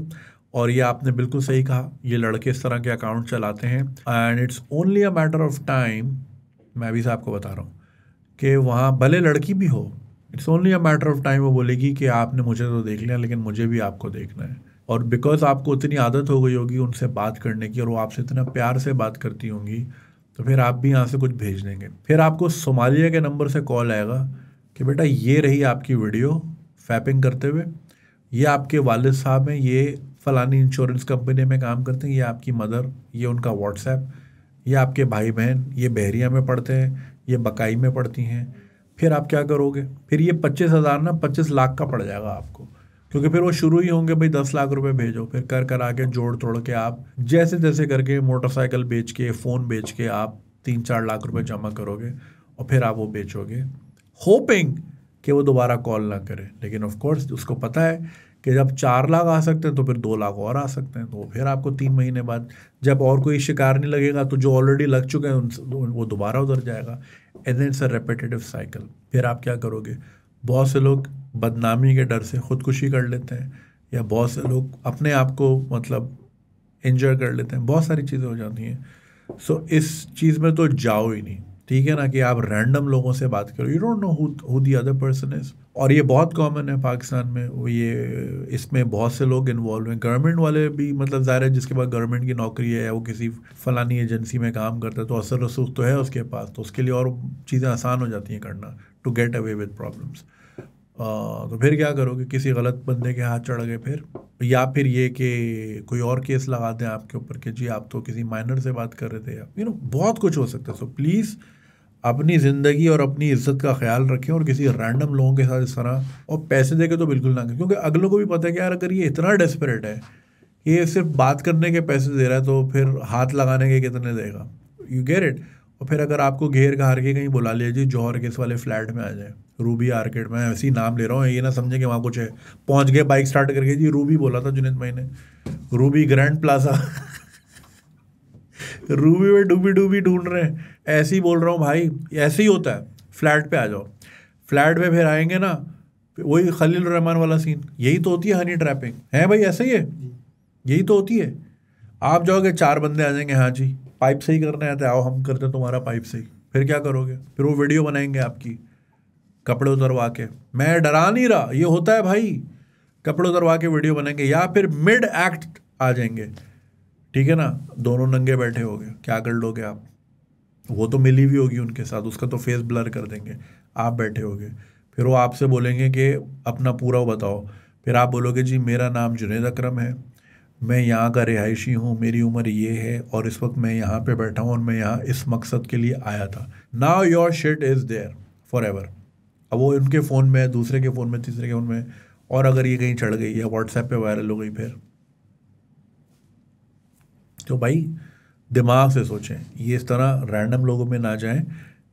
और ये आपने बिल्कुल सही कहा, ये लड़के इस तरह के अकाउंट चलाते हैं and it's only a matter of time. मैं भी आपको बता रहा हूँ कि वहाँ भले लड़की भी हो, it's only a matter of time वो बोलेगी कि आपने मुझे तो देख लिया लेकिन मुझे भी आपको देखना है. और बिकॉज आपको इतनी आदत हो गई होगी उनसे बात करने की और वो आपसे इतना प्यार से बात करती होंगी, तो फिर आप भी यहाँ से कुछ भेज देंगे. फिर आपको सोमालिया के नंबर से कॉल आएगा कि बेटा ये रही आपकी वीडियो फैपिंग करते हुए, ये आपके वालिद साहब हैं, ये फ़लानी इंश्योरेंस कंपनी में काम करते हैं, ये आपकी मदर, ये उनका व्हाट्सएप, ये आपके भाई बहन, ये बहरिया में पढ़ते हैं, ये बकाई में पढ़ती हैं. फिर आप क्या करोगे? फिर ये 25,000 ना 25 लाख का पड़ जाएगा आपको, क्योंकि फिर वो शुरू ही होंगे भाई 10 लाख रुपए भेजो. फिर कर आके जोड़ तोड़ के आप जैसे तैसे करके मोटरसाइकिल बेच के, फ़ोन बेच के आप 3-4 लाख रुपए जमा करोगे और फिर आप वो बेचोगे होपिंग कि वो दोबारा कॉल ना करे. लेकिन ऑफ कोर्स उसको पता है कि जब 4 लाख आ सकते हैं तो फिर 2 लाख और आ सकते हैं, तो फिर आपको 3 महीने बाद जब और कोई शिकार नहीं लगेगा तो जो ऑलरेडी लग चुके हैं वो दोबारा उधर जाएगा. And then it's a repetitive cycle. फिर आप क्या करोगे? बहुत से लोग बदनामी के डर से ख़ुदकुशी कर लेते हैं, या बहुत से लोग अपने आप को मतलब इंजर कर लेते हैं. बहुत सारी चीज़ें हो जाती हैं. सो इस चीज़ में तो जाओ ही नहीं, ठीक है ना, कि आप रैंडम लोगों से बात करो. You don't know who the other person is. और ये बहुत कॉमन है पाकिस्तान में. वो ये इसमें बहुत से लोग इन्वॉल्व हैं, गवर्नमेंट वाले भी. मतलब ज़ाहिर है जिसके पास गवर्नमेंट की नौकरी है या वो किसी फ़लानी एजेंसी में काम करता है तो असर रसूख तो है उसके पास, तो उसके लिए और चीज़ें आसान हो जाती हैं करना, to get away with problems. तो फिर क्या करोगे? किसी गलत बंदे के हाथ चढ़ गए फिर, या फिर ये कि कोई और केस लगा दें आपके ऊपर कि जी आप तो किसी माइनर से बात कर रहे थे, या बहुत कुछ हो सकता है. सो प्लीज़ अपनी ज़िंदगी और अपनी इज्जत का ख्याल रखें और किसी रैंडम लोगों के साथ इस तरह और पैसे दे के तो बिल्कुल ना करें, क्योंकि अगलों को भी पता है कि यार अगर ये इतना डेस्परेट है, ये सिर्फ बात करने के पैसे दे रहा है, तो फिर हाथ लगाने के कितने देगा? You get it. और फिर अगर आपको घेर घार के कहीं बुला लिया जी जौहर केस वाले फ्लैट में आ जाए, रूबी आर्केड में, ऐसे ही नाम ले रहा हूँ, ये ना समझे कि वहाँ कुछ है, पहुँच गए बाइक स्टार्ट करके, जी रूबी बोला था जुनेद भाई ने, रूबी ग्रैंड प्लाजा रूबी में डूबी ढूंढ रहे हैं. ऐसे ही बोल रहा हूँ भाई, ऐसे ही होता है. फ्लैट पे आ जाओ, फ्लैट पे फिर आएंगे ना वही खलील रहमान वाला सीन. यही तो होती है हनी ट्रैपिंग, है भाई, ऐसे ही है, यही तो होती है. आप जाओगे 4 बंदे आ जाएंगे, हाँ जी पाइप सही करने आते, आओ हम करते तुम्हारा पाइप सही. फिर क्या करोगे? फिर वो वीडियो बनाएंगे आपकी, कपड़े उतरवा के, मैं डरा नहीं रहा, ये होता है भाई, कपड़े उतरवा के वीडियो बनाएंगे, या फिर मिड एक्ट आ जाएंगे, ठीक है ना, दोनों नंगे बैठे हो गए, क्या कर लोगे आप? वो तो मिली हुई होगी उनके साथ, उसका तो फेस ब्लर कर देंगे, आप बैठे होगे, फिर वो आपसे बोलेंगे कि अपना पूरा बताओ, फिर आप बोलोगे जी मेरा नाम जुनैद अकरम है, मैं यहाँ का रिहायशी हूँ, मेरी उम्र ये है और इस वक्त मैं यहाँ पे बैठा हूँ और मैं यहाँ इस मकसद के लिए आया था। Now your shit is there forever. अब वो उनके फ़ोन में, दूसरे के फ़ोन में, तीसरे के फ़ोन में, और अगर ये कहीं चढ़ गई या व्हाट्सएप पे वायरल हो गई फिर, तो भाई दिमाग से सोचें, ये इस तरह रैंडम लोगों में ना जाएं,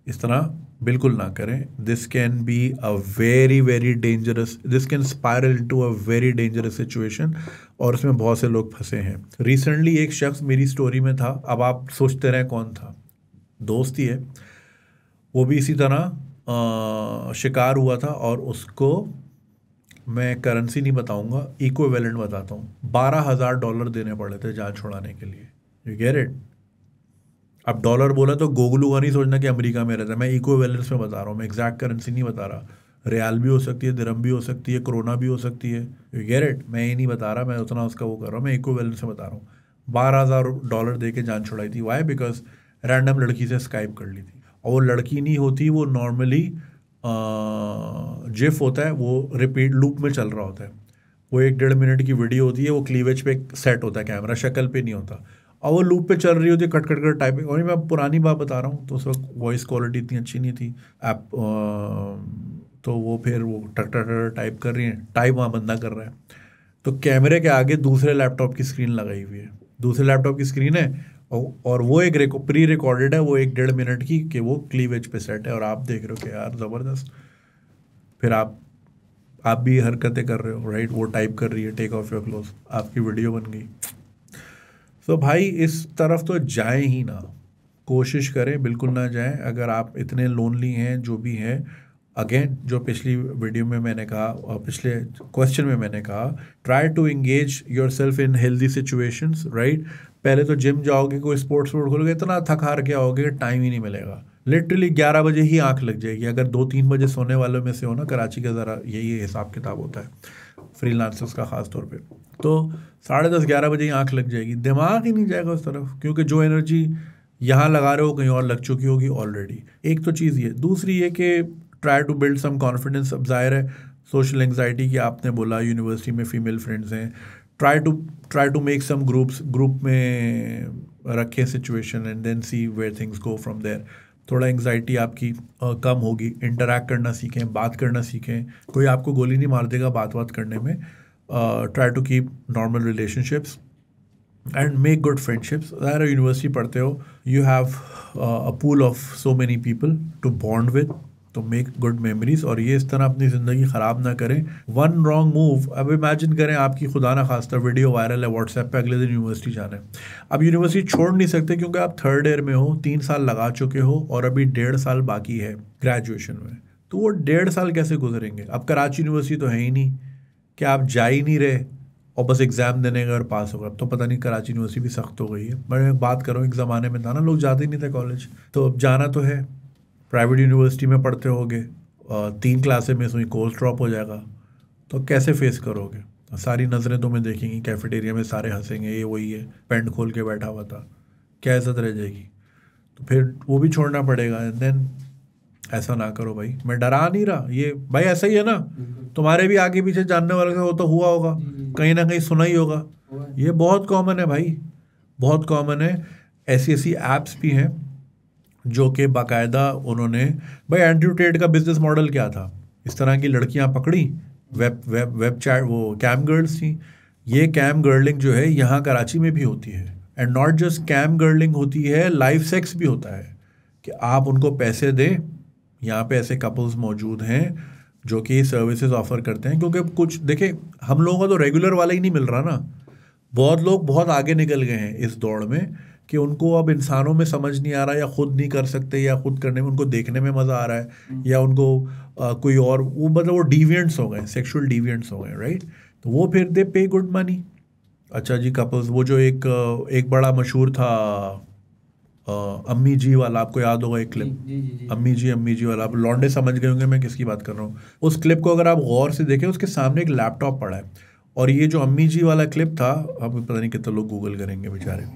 इस तरह बिल्कुल ना करें। This can be a very very dangerous, this can spiral into a very dangerous situation, और उसमें बहुत से लोग फंसे हैं। रिसेंटली एक शख्स मेरी स्टोरी में था, अब आप सोचते रहें कौन था, दोस्त ही है, वो भी इसी तरह शिकार हुआ था, और उसको मैं करेंसी नहीं बताऊंगा, इक्विवेलेंट बताता हूँ, $12,000 देने पड़े थे जान छुड़ाने के लिए। You get it? अब डॉलर बोला तो गोगलू का नहीं सोचना कि अमेरिका में रहता है, मैं इक्विवेलेंस में बता रहा हूँ, मैं एग्जैक्ट करेंसी नहीं बता रहा। रियाल भी हो सकती है, दिरहम भी हो सकती है, कोरोना भी हो सकती है। You get it? मैं ये नहीं बता रहा, मैं उतना उसका वो कर रहा हूँ, मैं इक्विवेलेंस में बता रहा हूँ। $12,000 दे के जान छुड़ाई थी। वाई? बिकॉज रैंडम लड़की से स्काइप कर ली थी, और वो लड़की नहीं होती, वो नॉर्मली जिफ होता है, वो रिपीट लूप में चल रहा होता है, वो 1-1.5 मिनट की वीडियो होती है, वो क्लीवेज पे सेट होता है कैमरा, शक्ल पे नहीं होता, और वो लूप पे चल रही होती है, कट कट कर टाइपिंग। और मैं पुरानी बात बता रहा हूँ, तो उस वक्त वॉइस क्वालिटी इतनी अच्छी नहीं थी ऐप, तो वो फिर वो टक टक टक टाइप कर रही है, टाइप वहाँ बंदा कर रहा है, तो कैमरे के आगे दूसरे लैपटॉप की स्क्रीन लगाई हुई है, दूसरे लैपटॉप की स्क्रीन है, और वो एक प्री रिकॉर्डेड है, वो 1-1.5 मिनट की, कि वो क्लीवेज पे सेट है, और आप देख रहे हो कि यार ज़बरदस्त। फिर आप भी हरकतें कर रहे हो, राइट? वो टाइप कर रही है, टेक ऑफ योर क्लोथ, आपकी वीडियो बन गई। तो भाई इस तरफ तो जाएं ही ना, कोशिश करें बिल्कुल ना जाएं। अगर आप इतने लोनली हैं, जो भी हैं, अगेन जो पिछली वीडियो में मैंने कहा और पिछले क्वेश्चन में मैंने कहा, try to engage yourself in healthy situations, right? पहले तो जिम जाओगे, कोई स्पोर्ट्स खोलोगे, इतना थक हार के आओगे, टाइम ही नहीं मिलेगा। लिटरली 11 बजे ही आंख लग जाएगी, अगर 2-3 बजे सोने वालों में से हो ना, कराची का ज़रा यही हिसाब किताब होता है फ्रीलांसर्स का ख़ास तौर पे, तो 10:30-11 बजे ही आंख लग जाएगी, दिमाग ही नहीं जाएगा उस तरफ, क्योंकि जो एनर्जी यहाँ लगा रहे हो कहीं और लग चुकी होगी ऑलरेडी। एक तो चीज़ ये, दूसरी ये कि try to build some confidence. अब जाहिर है सोशल एंग्जाइटी की आपने बोला, यूनिवर्सिटी में फीमेल फ्रेंड्स हैं, try to make some group में रखें situation, and then see where things go from there. थोड़ा एंग्जाइटी आपकी कम होगी, इंटरैक्ट करना सीखें, बात करना सीखें, कोई आपको गोली नहीं मार देगा बात करने में। Try to keep normal relationships and make good friendships. अगर यूनिवर्सिटी पढ़ते हो, you have a pool of so many people to bond with, तो मेक गुड मेमोरीज, और ये इस तरह अपनी ज़िंदगी ख़राब ना करें। वन रॉन्ग मूव, अब इमेजिन करें आपकी खुदा ना खास्ता वीडियो वायरल है व्हाट्सएप पे, अगले दिन यूनिवर्सिटी जाना है। अब यूनिवर्सिटी छोड़ नहीं सकते क्योंकि आप 3rd ईयर में हो, 3 साल लगा चुके हो, और अभी 1.5 साल बाकी है ग्रेजुएशन में, तो वो 1.5 साल कैसे गुजरेंगे? अब कराची यूनिवर्सिटी तो है ही नहीं कि आप जा ही नहीं रहे और बस एग्ज़ाम देने गए और पास हो गए। अब तो पता नहीं कराची यूनिवर्सिटी भी सख्त हो गई है, मैं बात कर रहा हूँ एक ज़माने में था ना, लोग जाते ही नहीं थे कॉलेज, तो अब जाना तो है। प्राइवेट यूनिवर्सिटी में पढ़ते होगे, 3 क्लासें मिस हुई, कोर्स ड्रॉप हो जाएगा, तो कैसे फेस करोगे? सारी नज़रें तुम्हें देखेंगी, कैफेटेरिया में सारे हंसेंगे, ये वही है पेंट खोल के बैठा हुआ था, क्या इज्जत रह जाएगी? तो फिर वो भी छोड़ना पड़ेगा। एंड देन ऐसा ना करो भाई, मैं डरा नहीं रहा, ये भाई ऐसा ही है ना, तुम्हारे भी आगे पीछे जानने वाले का वो तो हुआ होगा, कहीं ना कहीं सुना ही होगा, ये बहुत कॉमन है भाई, बहुत कॉमन है। ऐसी ऐसी ऐप्स भी हैं जो कि बाकायदा उन्होंने, भाई एंड्रयू टेट का बिजनेस मॉडल क्या था? इस तरह की लड़कियां पकड़ी, वेब चैट, वो कैम गर्ल्स थी। ये कैम गर्लिंग जो है यहाँ कराची में भी होती है, and not just cam girling होती है, लाइव सेक्स भी होता है कि आप उनको पैसे दें। यहाँ पे ऐसे कपल्स मौजूद हैं जो कि सर्विसेज ऑफर करते हैं, क्योंकि कुछ देखें, हम लोगों को तो रेगुलर वाला ही नहीं मिल रहा ना, बहुत लोग बहुत आगे निकल गए हैं इस दौड़ में कि उनको अब इंसानों में समझ नहीं आ रहा, या खुद नहीं कर सकते, या खुद करने में उनको देखने में मज़ा आ रहा है, या उनको कोई और, वो मतलब वो डिविएंट्स हो गए, सेक्सुअल डिविएंट्स हो गए, राइट? तो वो फिर दे पे गुड मनी। अच्छा जी, कपल्स, वो जो एक बड़ा मशहूर था, अम्मी जी वाला, आपको याद होगा एक क्लिप, जी। अम्मी जी वाला, आप लौंडे समझ गए होंगे मैं किसकी बात कर रहा हूँ। उस क्लिप को अगर आप गौर से देखें, उसके सामने एक लैपटॉप पड़ा है, और ये जो अम्मी जी वाला क्लिप था, अब पता नहीं कितने लोग गूगल करेंगे बेचारे,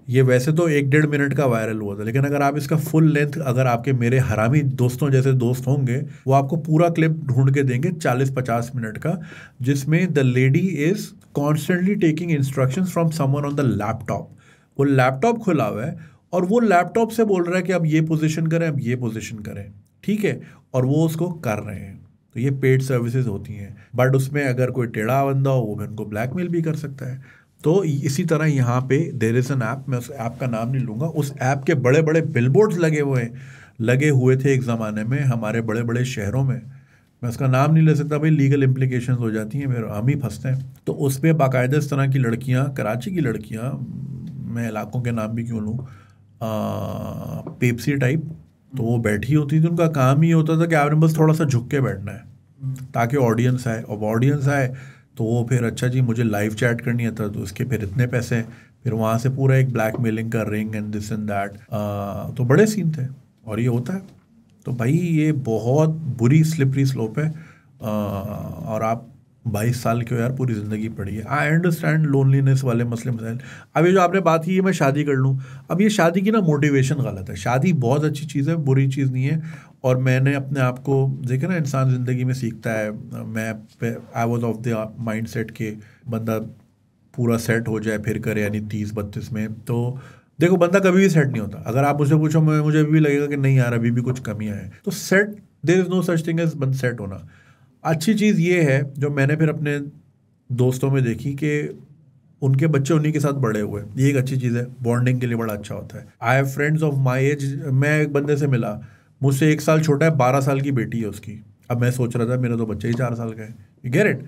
ये वैसे तो 1-1.5 मिनट का वायरल हुआ था, लेकिन अगर आप इसका फुल लेंथ, अगर आपके मेरे हरामी दोस्तों जैसे दोस्त होंगे, वो आपको पूरा क्लिप ढूंढ के देंगे 40-50 मिनट का, जिसमें the lady is constantly taking instructions from someone on the laptop. वो लैपटॉप खुला हुआ है और वो लैपटॉप से बोल रहा है कि अब ये पोजीशन करें, अब ये पोजीशन करें, ठीक है, और वो उसको कर रहे हैं। तो ये पेड सर्विसेज होती हैं, बट उसमें अगर कोई टेढ़ा बंदा हो, वो भी उनको ब्लैकमेल भी कर सकता है। तो इसी तरह यहाँ पे देयर इज़ एन ऐप, मैं उस ऐप का नाम नहीं लूँगा, उस ऐप के बड़े बड़े बिलबोर्ड्स लगे हुए थे एक ज़माने में हमारे बड़े बड़े शहरों में। मैं उसका नाम नहीं ले सकता भाई, लीगल इम्प्लीकेशंस हो जाती हैं, फिर हम ही फंसते हैं। तो उस पर बाकायदा इस तरह की लड़कियाँ, कराची की लड़कियाँ, मैं इलाकों के नाम भी क्यों लूँ, पेप्सी टाइप, तो वो बैठी होती थी, उनका काम ही होता था कि आपने बस थोड़ा सा झुक के बैठना है ताकि ऑडियंस आए, और ऑडियंस आए तो वो फिर अच्छा जी मुझे लाइव चैट करनी है, तो उसके फिर इतने पैसे हैं, फिर वहाँ से पूरा एक ब्लैकमेलिंग का ring and this and that. तो बड़े सीन थे, और ये होता है। तो भाई ये बहुत बुरी स्लिपरी स्लोप है, और आप 22 साल के हो यार, पूरी ज़िंदगी पड़ी है। आई अंडरस्टैंड लोनलीनेस वाले मसले मसाइल। अब ये जो आपने बात की, मैं शादी कर लूँ, अब ये शादी की ना मोटिवेशन गलत है। शादी बहुत अच्छी चीज़ है, बुरी चीज़ नहीं है। और मैंने अपने आप को देखे ना, इंसान ज़िंदगी में सीखता है। मैं आई was of the mind set के बंदा पूरा सेट हो जाए फिर करे, यानी 30-32 में। तो देखो बंदा कभी भी सेट नहीं होता। अगर आप मुझसे पूछो, मुझे अभी भी लगेगा कि नहीं यार अभी भी कुछ कमियां हैं, तो set, there is no such thing as बंद सेट होना। अच्छी चीज़ ये है जो मैंने फिर अपने दोस्तों में देखी कि उनके बच्चे उन्हीं के साथ बड़े हुए, ये एक अच्छी चीज़ है, बॉन्डिंग के लिए बड़ा अच्छा होता है। I have friends of my age, मैं एक बंदे से मिला, मुझसे 1 साल छोटा है, 12 साल की बेटी है उसकी। अब मैं सोच रहा था मेरा तो बच्चा ही 4 साल का है, यू गेट इट।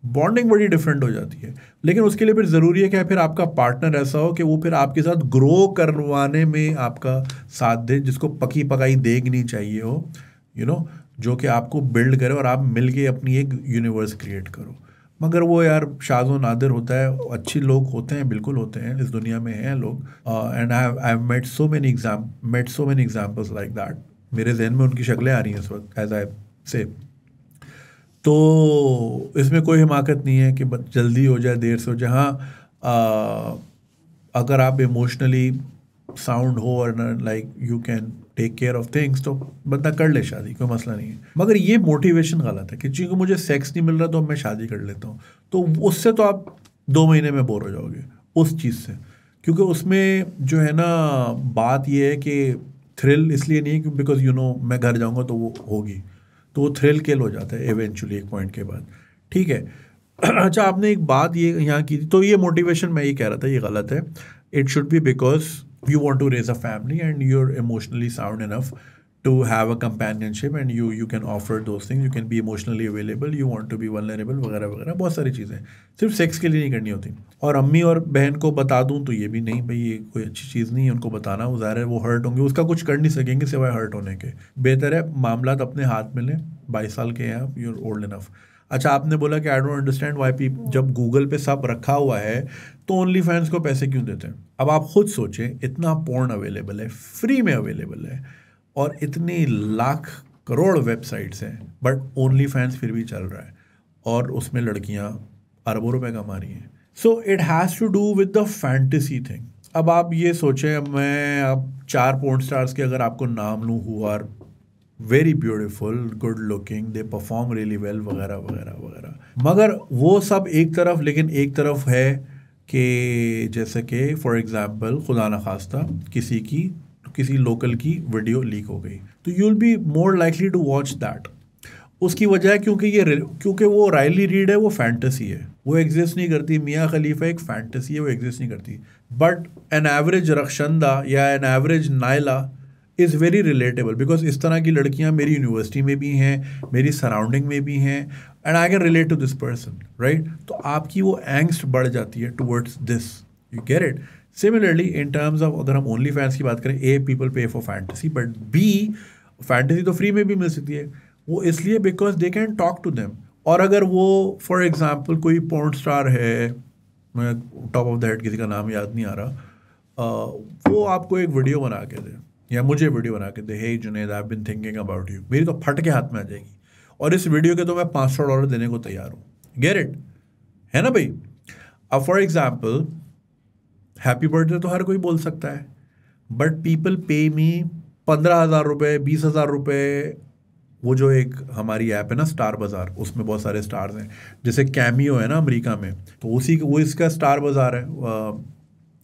बॉन्डिंग बड़ी डिफरेंट हो जाती है, लेकिन उसके लिए फिर ज़रूरी है कि फिर आपका पार्टनर ऐसा हो कि वो फिर आपके साथ ग्रो करवाने में आपका साथ दे, जिसको पकी पकाई देग नहीं चाहिए हो, यू नो, जो कि आपको बिल्ड करे और आप मिल के अपनी एक यूनिवर्स क्रिएट करो। मगर वो यार शाज़ो नादिर होता है। अच्छे लोग होते हैं, बिल्कुल होते हैं, इस दुनिया में हैं लोग, and I have met so many examples like that. मेरे जहन में उनकी शक्लें आ रही हैं इस वक्त, एज आई से। तो इसमें कोई हिमाकत नहीं है कि जल्दी हो जाए देर से हो जाए। हाँ, अगर आप इमोशनली साउंड हो और like you can take care of things, तो बंदा कर ले शादी, कोई मसला नहीं है। मगर ये मोटिवेशन गलत है कि चूंकि मुझे सेक्स नहीं मिल रहा तो मैं शादी कर लेता हूँ, तो उससे तो आप 2 महीने में बोर हो जाओगे उस चीज़ से। क्योंकि उसमें जो है ना, बात ये है कि थ्रिल इसलिए नहीं है कि बिकॉज यू नो मैं घर जाऊँगा तो वो होगी, तो वो थ्रिल किल हो जाता है इवेंचुअली एक पॉइंट के बाद, ठीक है। अच्छा, आपने एक बात ये यहाँ की थी, तो ये मोटिवेशन मैं ये कह रहा था ये गलत है। It should be because you want to raise a family and you're emotionally sound enough to have a companionship and you can offer those things, you can be emotionally available, you want to be vulnerable वगैरह वगैरह, बहुत सारी चीज़ें सिर्फ सेक्स के लिए नहीं करनी होती। और अम्मी और बहन को बता दूं तो ये भी नहीं भाई, ये कोई अच्छी चीज़ नहीं है उनको बताना, वो ज़ाहिर है वो हर्ट होंगे, उसका कुछ कर नहीं सकेंगे सिवाय हर्ट होने के। बेहतर है मामला अपने हाथ में लें, 22 साल के हैं आप, यूर ओल्ड इनफ। अच्छा, आपने बोला कि I don't understand why people, जब गूगल पे सब रखा हुआ है तो ओनली फैंस को पैसे क्यों देते हैं? अब आप खुद सोचें, इतना पोर्न अवेलेबल है, फ्री में अवेलेबल है, और इतनी लाख करोड़ वेबसाइट्स हैं, बट ओनली फैंस फिर भी चल रहा है, और उसमें लड़कियां अरबों रुपए कमा रही हैं। So it has to do with the fantasy thing. अब आप ये सोचें, मैं अब 4 पोर्न स्टार्स के अगर आपको नाम लूँ who are very beautiful, good looking, they perform really well वगैरह वगैरह वगैरह, मगर वो सब एक तरफ, लेकिन एक तरफ है कि जैसे कि फॉर एग्जांपल खुदा न खास्ता किसी लोकल की वीडियो लीक हो गई, तो you will be more likely to watch that. उसकी वजह है क्योंकि वो राइली रीड है, वो फैंटेसी है, वो एग्जिस्ट नहीं करती। मियाँ खलीफा एक फैंटेसी है, वो एग्जिस्ट नहीं करती। बट एन एवरेज रक्षंदा या an average Naila is very relatable, because इस तरह की लड़कियां मेरी यूनिवर्सिटी में भी हैं, मेरी सराउंडिंग में भी हैं, and I can relate to this person, right. तो आपकी वो एंग्स्ट बढ़ जाती है towards this, you get it. Similarly in terms of, अगर हम ओनली फैंस की बात करें, A people pay for fantasy, but B fantasy तो फ्री में भी मिल सकती है, वो इसलिए because they can talk to them. और अगर वो फॉर एग्जाम्पल कोई पोर्न स्टार है, मैं टॉप ऑफ द हेड किसी का नाम याद नहीं आ रहा, वो आपको एक वीडियो बना के दे या मुझे वीडियो बना के दे, hey Junaid I have been thinking about you, मेरी तो फट के हाथ में आ जाएगी और इस वीडियो के तो मैं $500 देने को तैयार हूँ। गेट इट, है ना भाई। अब फॉर एग्जाम्पल हैप्पी बर्थडे तो हर कोई बोल सकता है, बट पीपल पे मी 15,000 रुपये, 20,000 रुपये। वो जो एक हमारी ऐप है ना स्टार बाज़ार, उसमें बहुत सारे स्टार्स हैं, जैसे कैमियो है ना अमेरिका में, तो उसी वो इसका स्टार बाज़ार है।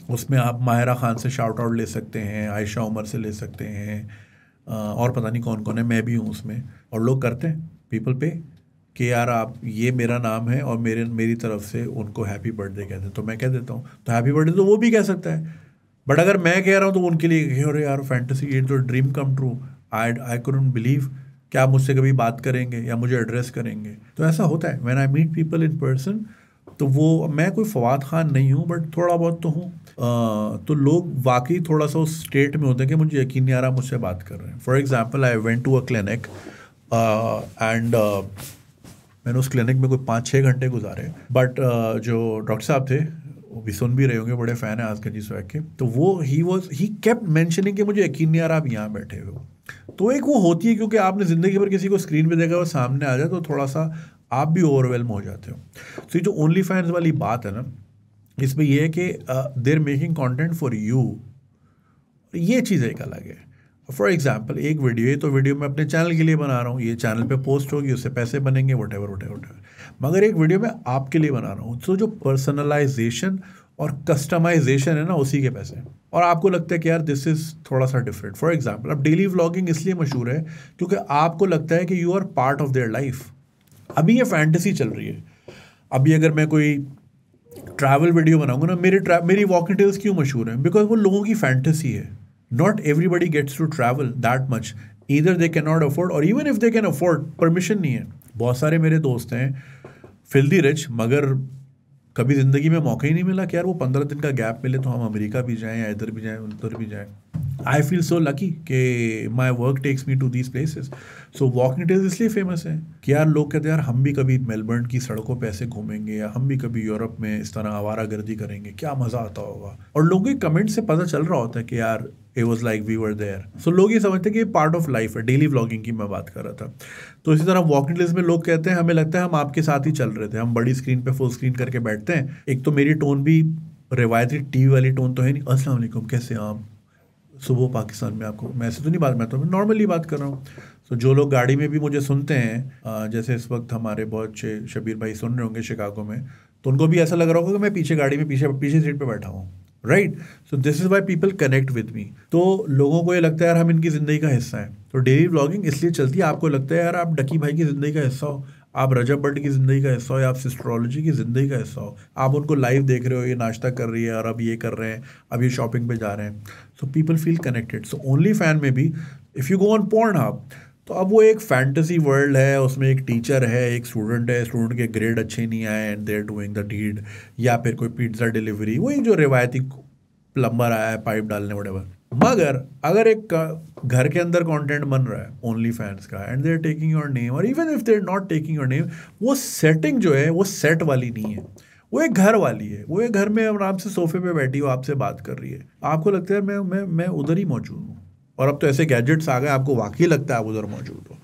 उसमें आप माहिरा खान से शाउट आउट ले सकते हैं, आयशा उमर से ले सकते हैं, और पता नहीं कौन कौन है, मैं भी हूँ उसमें। और लोग करते हैं, पीपल पे कि यार आप ये मेरा नाम है और मेरी तरफ से उनको हैप्पी बर्थडे कहते हैं, तो मैं कह देता हूँ, तो हैप्पी बर्थडे तो वो भी कह सकता है। बट अगर मैं कह रहा हूँ तो उनके लिए अरे यार फैंटेसी, ये तो dream come true, I couldn't believe, क्या आप मुझसे कभी बात करेंगे या मुझे एड्रेस करेंगे। तो ऐसा होता है when I meet people in person. तो वो मैं कोई फवाद खान नहीं हूँ, बट थोड़ा बहुत तो हूँ। तो लोग वाकई थोड़ा सा उस स्टेट में होते हैं कि मुझे यकीन नहीं आ रहा मुझसे बात कर रहे हैं। For example I went to a clinic and मैंने उस क्लिनिक में कोई 5-6 घंटे गुजारे, बट जो डॉक्टर साहब थे वो भी सुन भी रहे होंगे, बड़े फ़ैन है आजकल जी स्वैग के, तो वो ही केप्ट मेंशनिंग कि मुझे यकीन नहीं आ रहा आप यहाँ बैठे हो। तो एक वो होती है, क्योंकि आपने ज़िंदगी भर किसी को स्क्रीन पे देखा और सामने आ जाए तो थोड़ा सा आप भी ओवरवेलम हो जाते हो। तो ये जो ओनली फैंस वाली बात है ना, इसमें यह है कि देर मेकिंग कॉन्टेंट फॉर यू, ये चीज़ एक अलग है। फॉर एग्जाम्पल एक वीडियो है, तो वीडियो मैं अपने चैनल के लिए बना रहा हूँ, ये चैनल पे पोस्ट होगी, उससे पैसे बनेंगे, वट एवर। मगर एक वीडियो मैं आपके लिए बना रहा हूँ, तो जो पर्सनलाइजेशन और कस्टमाइजेशन है ना, उसी के पैसे। और आपको लगता है कि यार दिस इज़ थोड़ा सा डिफरेंट। फॉर एग्जाम्पल अब डेली व्लॉगिंग इसलिए मशहूर है क्योंकि आपको लगता है कि you are part of their life. अभी ये फैंटेसी चल रही है। अभी अगर मैं कोई ट्रैवल वीडियो बनाऊंगा ना, मेरी वॉकिंग टेल्स क्यों मशहूर है? बिकॉज वो लोगों की फैंटेसी है। Not everybody gets to travel that much, either they can not afford, और even if they can afford, permission नहीं है। बहुत सारे मेरे दोस्त हैं फिल्दी रिच, मगर कभी ज़िंदगी में मौका ही नहीं मिला कि यार वो 15 दिन का गैप मिले तो हम अमेरिका भी जाएं या इधर भी जाएं उधर भी जाएं। आई फील सो लकी कि my work takes me to these places. So walking tales इसलिए फेमस है कि यार लोग कहते हैं यार हम भी कभी मेलबर्न की सड़कों पे ऐसे घूमेंगे, या हम भी कभी यूरोप में इस तरह आवारागर्दी करेंगे, क्या मज़ा आता होगा। और लोगों के कमेंट से पता चल रहा होता है कि यार it was like we were there. So लोग ये समझते हैं कि ये पार्ट ऑफ लाइफ है। डेली व्लॉगिंग की मैं बात कर रहा था। तो इसी तरह वॉकिंग लिस्ट में लोग कहते हैं हमें लगता है हम आपके साथ ही चल रहे थे, हम बड़ी स्क्रीन पे फुल स्क्रीन करके बैठते हैं। एक तो मेरी टोन भी रिवायती टीवी वाली टोन तो है नहीं, अस्सलाम वालेकुम कैसे आप, सुबह पाकिस्तान में, आपको मैं ऐसे तो नहीं बात, मैं तो नॉर्मली बात कर रहा हूँ। तो जो लोग गाड़ी में भी मुझे सुनते हैं, जैसे इस वक्त हमारे बहुत अच्छे शबीर भाई सुन रहे होंगे शिकागो में, तो उनको भी ऐसा लग रहा होगा कि मैं पीछे गाड़ी में पीछे सीट पे बैठा हूँ, right. So this is why people connect with me. तो लोगों को ये लगता है यार हम इनकी ज़िंदगी का हिस्सा है। तो डेली व्लॉगिंग इसलिए चलती है, आपको लगता है यार आप डकी भाई की ज़िंदगी का हिस्सा हो, आप रजब भट्ट की ज़िंदगी का हिस्सा हो, या आप सिस्ट्रोलॉजी की ज़िंदगी का हिस्सा हो। आप उनको लाइव देख रहे हो, ये नाश्ता कर रही है और अब ये कर रहे हैं, अब ये शॉपिंग पे जा रहे हैं। So people feel connected. So only fan में भी इफ़ यू गो ऑन पोर्नहब, तो अब वो एक फैंटेसी वर्ल्ड है, उसमें एक टीचर है, एक स्टूडेंट है, स्टूडेंट के ग्रेड अच्छे नहीं आए and they are doing the deed, या फिर कोई पिज्ज़ा डिलीवरी, वही जो रिवायती प्लम्बर आया है पाइप डालने वडेवर। मगर अगर एक घर के अंदर कंटेंट बन रहा है ओनली फैंस का, and they are taking your name, और even if they are not taking your name, वो सेटिंग जो है वो सेट वाली नहीं है, वो एक घर वाली है। वो एक घर में आराम से सोफे पे बैठी हो, आपसे बात कर रही है, आपको लगता है मैं उधर ही मौजूद हूँ। और अब तो ऐसे गैजेट्स आ गए, आपको वाकई लगता है आप उधर मौजूद हो।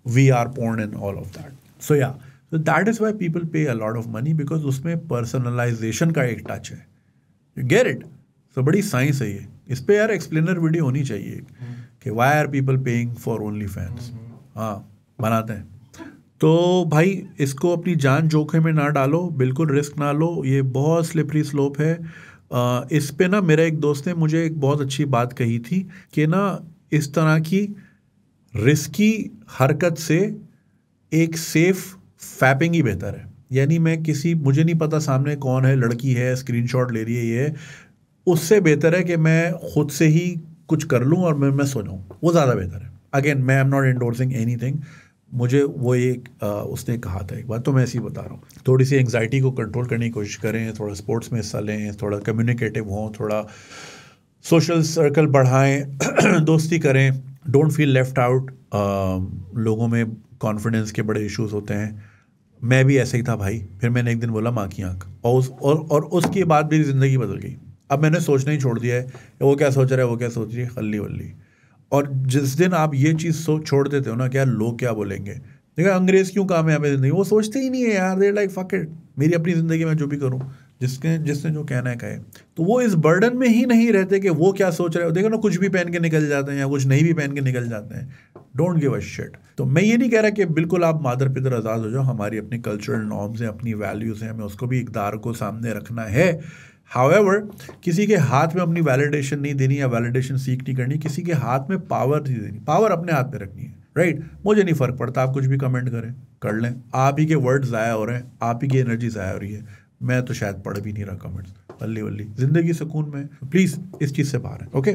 We are porn and all of that. So या so that is why people pay a lot of money, because उसमें पर्सनलाइजेशन का एक टच है। You get it? So बड़ी साइंस है ये। इस पे यार एक्सप्लेनर वीडियो होनी चाहिए कि why are people paying for only fans। हाँ, बनाते हैं। तो भाई इसको अपनी जान जोखिम में ना डालो, बिल्कुल रिस्क ना लो, ये बहुत स्लिपरी स्लोप है। इस पे ना मेरा एक दोस्त ने मुझे एक बहुत अच्छी बात कही थी कि ना इस तरह की रिस्की हरकत से एक सेफ फैपिंग ही बेहतर है। यानी मुझे नहीं पता सामने कौन है, लड़की है, स्क्रीनशॉट ले रही है, ये उससे बेहतर है कि मैं खुद से ही कुछ कर लूँ और मैं सो जाऊँ, वो ज़्यादा बेहतर है। अगेन मैं एम नॉट एंडोर्सिंग एनीथिंग, मुझे वो एक उसने कहा था एक बार, तो मैं ऐसे ही बता रहा हूँ। थोड़ी सी एंग्जाइटी को कंट्रोल करने की कोशिश करें, थोड़ा स्पोर्ट्स में हिस्सा लें, थोड़ा कम्युनिकेटिव हों, थोड़ा सोशल सर्कल बढ़ाएं, दोस्ती करें, डोंट फील लेफ्ट आउट। लोगों में कॉन्फिडेंस के बड़े इश्यूज होते हैं, मैं भी ऐसे ही था भाई। फिर मैंने एक दिन बोला माँ की आँख, और उसके बाद मेरी ज़िंदगी बदल गई। अब मैंने सोचना ही छोड़ दिया है, वो क्या सोच रहा है, वो क्या सोच रही है, हल्ली वल्ली। और जिस दिन आप ये चीज़ छोड़ देते हो ना, क्या लोग क्या बोलेंगे, देखा अंग्रेज क्यों कामयाब है ज़िंदगी, वो सोचते ही नहीं है यार, दे लाइक फक इट, मेरी अपनी ज़िंदगी में जो भी करूँ, जिसने जो कहना है कहे। तो वो इस बर्डन में ही नहीं रहते कि वो क्या सोच रहे हो। देखो ना, कुछ भी पहन के निकल जाते हैं या कुछ नहीं भी पहन के निकल जाते हैं, डोंट गिव अ शिट। तो मैं ये नहीं कह रहा कि बिल्कुल आप मादर पितर आज़ाद हो जाओ, हमारी अपनी कल्चरल नॉर्म्स हैं, अपनी वैल्यूज़ हैं, हमें उसको भी इक़दार को सामने रखना है। हाउएवर, किसी के हाथ में अपनी वैलिडेशन नहीं देनी या वैलिडेशन सीख नहीं करनी, किसी के हाथ में पावर नहीं देनी, पावर अपने हाथ में रखनी है, राइट। मुझे नहीं फ़र्क पड़ता, आप कुछ भी कमेंट करें, कर लें, आप ही के वर्ड ज़ाया हो रहे हैं, आप ही की एनर्जी ज़ाया हो रही है, मैं तो शायद पढ़ भी नहीं रहा कमेंट्स, वल्ली वल्ली, ज़िंदगी सुकून में, प्लीज़ इस चीज़ से बाहर है, ओके।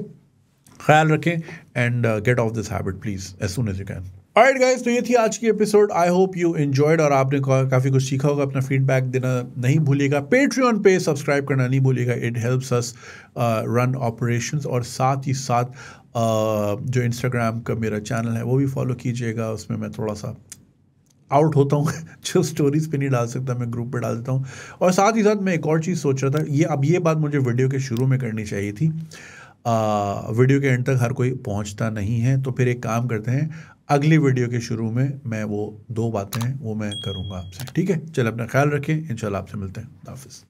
ख्याल रखें and get off this habit please as soon as you can. Alright guys, तो ये थी आज की episode. I hope you enjoyed और आपने काफ़ी कुछ सीखा होगा। अपना फीडबैक देना नहीं भूलिएगा, Patreon पे सब्सक्राइब करना नहीं भूलिएगा, it helps us run operations. और साथ ही साथ जो इंस्टाग्राम का मेरा चैनल है वो भी फॉलो कीजिएगा, उसमें मैं थोड़ा सा आउट होता हूँ जो स्टोरीज़ पे नहीं डाल सकता मैं ग्रुप पे डाल देता हूँ। और साथ ही साथ मैं एक और चीज़ सोच रहा था, ये बात मुझे वीडियो के शुरू में करनी चाहिए थी, वीडियो के एंड तक हर कोई पहुंचता नहीं है, तो फिर एक काम करते हैं, अगली वीडियो के शुरू में मैं वो 2 बातें हैं वो मैं करूंगा आपसे, ठीक है। चल, अपना ख्याल रखें, इंशाल्लाह आपसे मिलते हैं, हाफिज़।